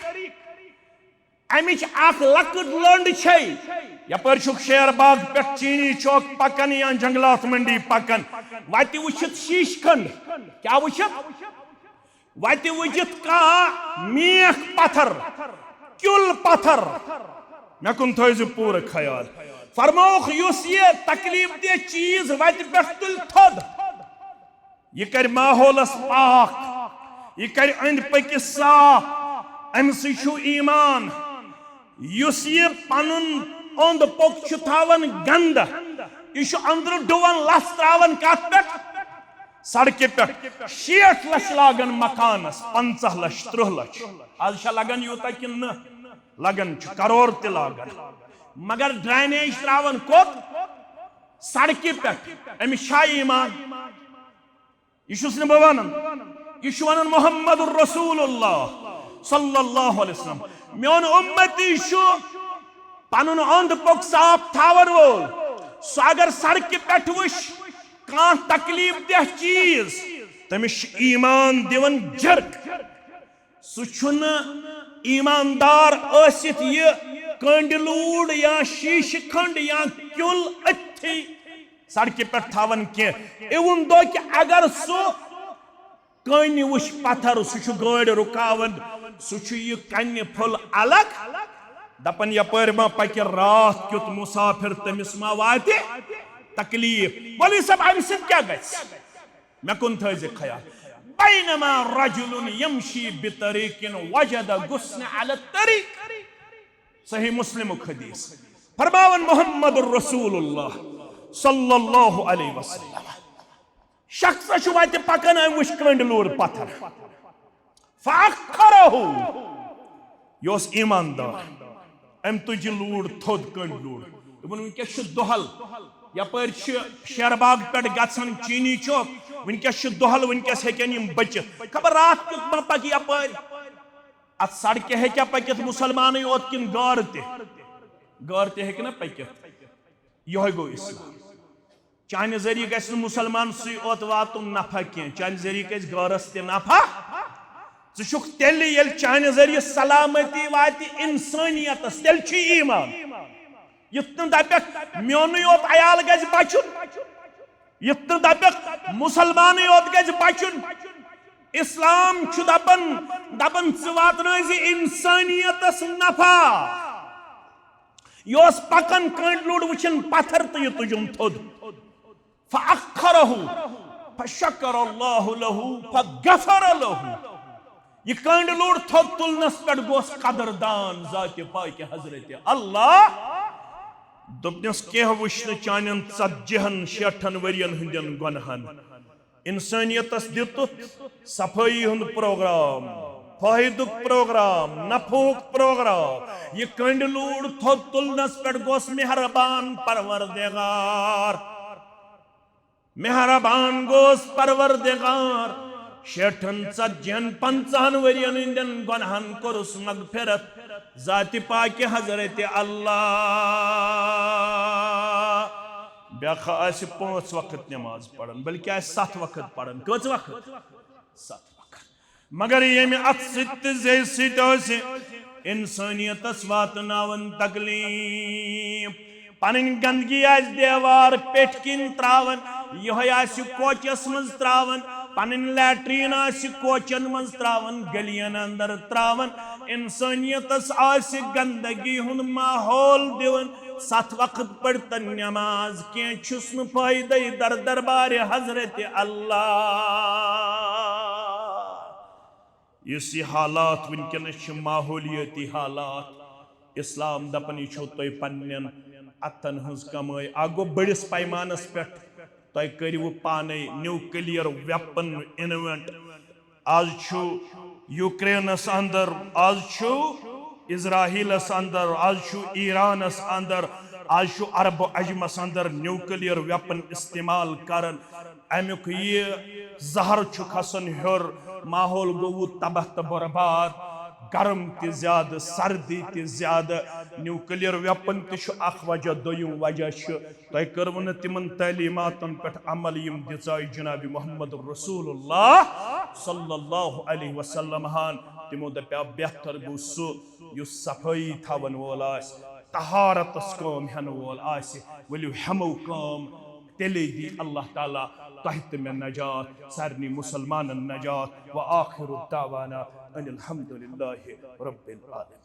अमिच अक लकट लंड छै यपर छु शेर बाग पे चीनी चौक पकन या जंगलात मंडी पकन वाति वुचित शीश खंड क्या वुचित वाति वुचित का मेख पत्थर क्युल पत्थर मे कुन थोज पूरा ख्याल फरमोख युस ये तकलीफ दे चीज वाति पे तुल थोद यह कर माहौलस पाक यह कर अंद पक साफ अम सु ईमान युस ये पनुन अंद पक थावन गंद यह अंदर डुवन लस त्रावन कत पे सड़क पे 60 लक्ष लागन मकानस 50 लक्ष 30 लक्ष आज लगन यूत कि लगन करोड़ ते लागन मगर ड्रेनेज त्रावन कोत सड़क पे अमिस ईमान यह वन मोहम्मद रसूलुल्लाह सल्लल्लाहु अलैहि वसल्लम मोन उम्मती पनुन अंद पक साफ थावन वोल सह अगर सड़क पे वुच कह तकलीफ दह चीज तमिस ईमान दिवन जर्क सह ईमानदार आसित कंड लूड़ या शीश खंड या क्युल अथी सड़क पे थावन के इवन दो कि अगर सो कन वुश पत्थर सह गाड़ रुकावन सह यह कन्य फुल अलग दपन यपर मा पक रात क्युत मुसाफिर तमिस मा वाते तकलीफ बोली सब अम सत क्या गस मे कुन थज ख्याल बैनमा रजुलुन यमशी बितरीकिन वजद गुस्न अला तरीक सही मुस्लिम हदीस फरमावन मोहम्मद रसूलुल्लाह सल्लल्लाहु अलैहि वसल्लम शख्स वात पकन वुश कंड लूर पत्थर फअखरहु योस ईमानदार अम तुज लूर थोद कंड लूर दोपन वनकस दोहल यपर शेरबाग पे गन चीनी चौक वनकस दोहल वनकस हेकन बचित खबर रात क्युत मा पक यपर अत सड़क हेक्या पकित मुसलमान योत किन गार ते हेक ना पकित यह गो इस्लाम चाने जरिए गस मुसलमान सोत वातुन नफा कह चाने जरिए गस गारस ते नफा ज़ुक तेल ये चाने जरिए सलामती वात इंसानियत तेल ईमान युत दपक मोन योत अयाल गज बचुन युत दपक मुसलमान योत गज बचुन इस्लाम दपन दपन वातन इंसानियत नफा योस पकन कंड लूड़ वुचन पत्थर तो यह तुजुम थोद फअखरहु फशकरल्लाहु लहु फगफर लहु यह कंड लूड़ थोद तुलनस पे गोस कदरदान जाति पाक हजरत अल्लाह दोपनस कह वुचन चानन 40-60 वरियन हंदन गुनहन इंसानियतस दितुत सफाई हुंद प्रोग्राम फायदुक प्रोग्राम नफुक प्रोग्राम यह कंड लूड़ थोद तुलनस पे गोस मेहरबान परवरदिगार मेहरबान गोस परवरदिगार 60-50 वरियन हंदन गुनहन कोरुस मगफिरत जाति पाक हजरत अल्लाह ब्याखा 5 वक्त नमाज पढ़न बल्कि 7 वक्त पढ़न कच वक्त 7 वक्त मगर ये अत सत इंसानियतस वातनावन तकलीफ पन गंदगी आज देवार पेट किन त्रावन यह कोचस मज त्रावन पन लैट्रीन कोचन मज त्रावन गलियन अंदर त्रावन इंसानियतस गंदगी हुन माहौल दिवन 7 वक्त पढ़तन नमाज कह फायदे दर दरबार हजरत अल्लाह इस हालात वनकस माहौलियती हालात इस्लाम दपन यह तुम पन्न अतन हज कमाई आ गो बड़िस पैमानस पे तुम करू पाने न्यूक्लियर वेपन इन्वेंट आज यूक्रेनस अंदर आज इजराइलस अंदर आज ईरानस अंदर आज अरब अजमस अंदर न्यूक्लियर वेपन इस्तेमाल करन अमुक ये जहर खसन हर माहौल गो तबाह तो बर्बाद गर्म ते ज्यादा सर्दी ते ज्यादा न्यूक्लियर वेपन ते वजह दोयम वजह तुम कर्व तिमन तालीमातन पे अमल यम दिचाई जनाब मोहम्मद रसूलुल्लाह सल्लल्लाहु अलैहि वसल्लम तिमो दपा बेहतर गो सह सफाई थवन वोल तहारतस कम हेन वोल वलु हमो कम तेले दी अल्लाह ताला तह मे नजात सारनी मुसलमान नजात व आखिर दावाना अनिल हम्दुलिल्लाहि रब्बिल आलमीन।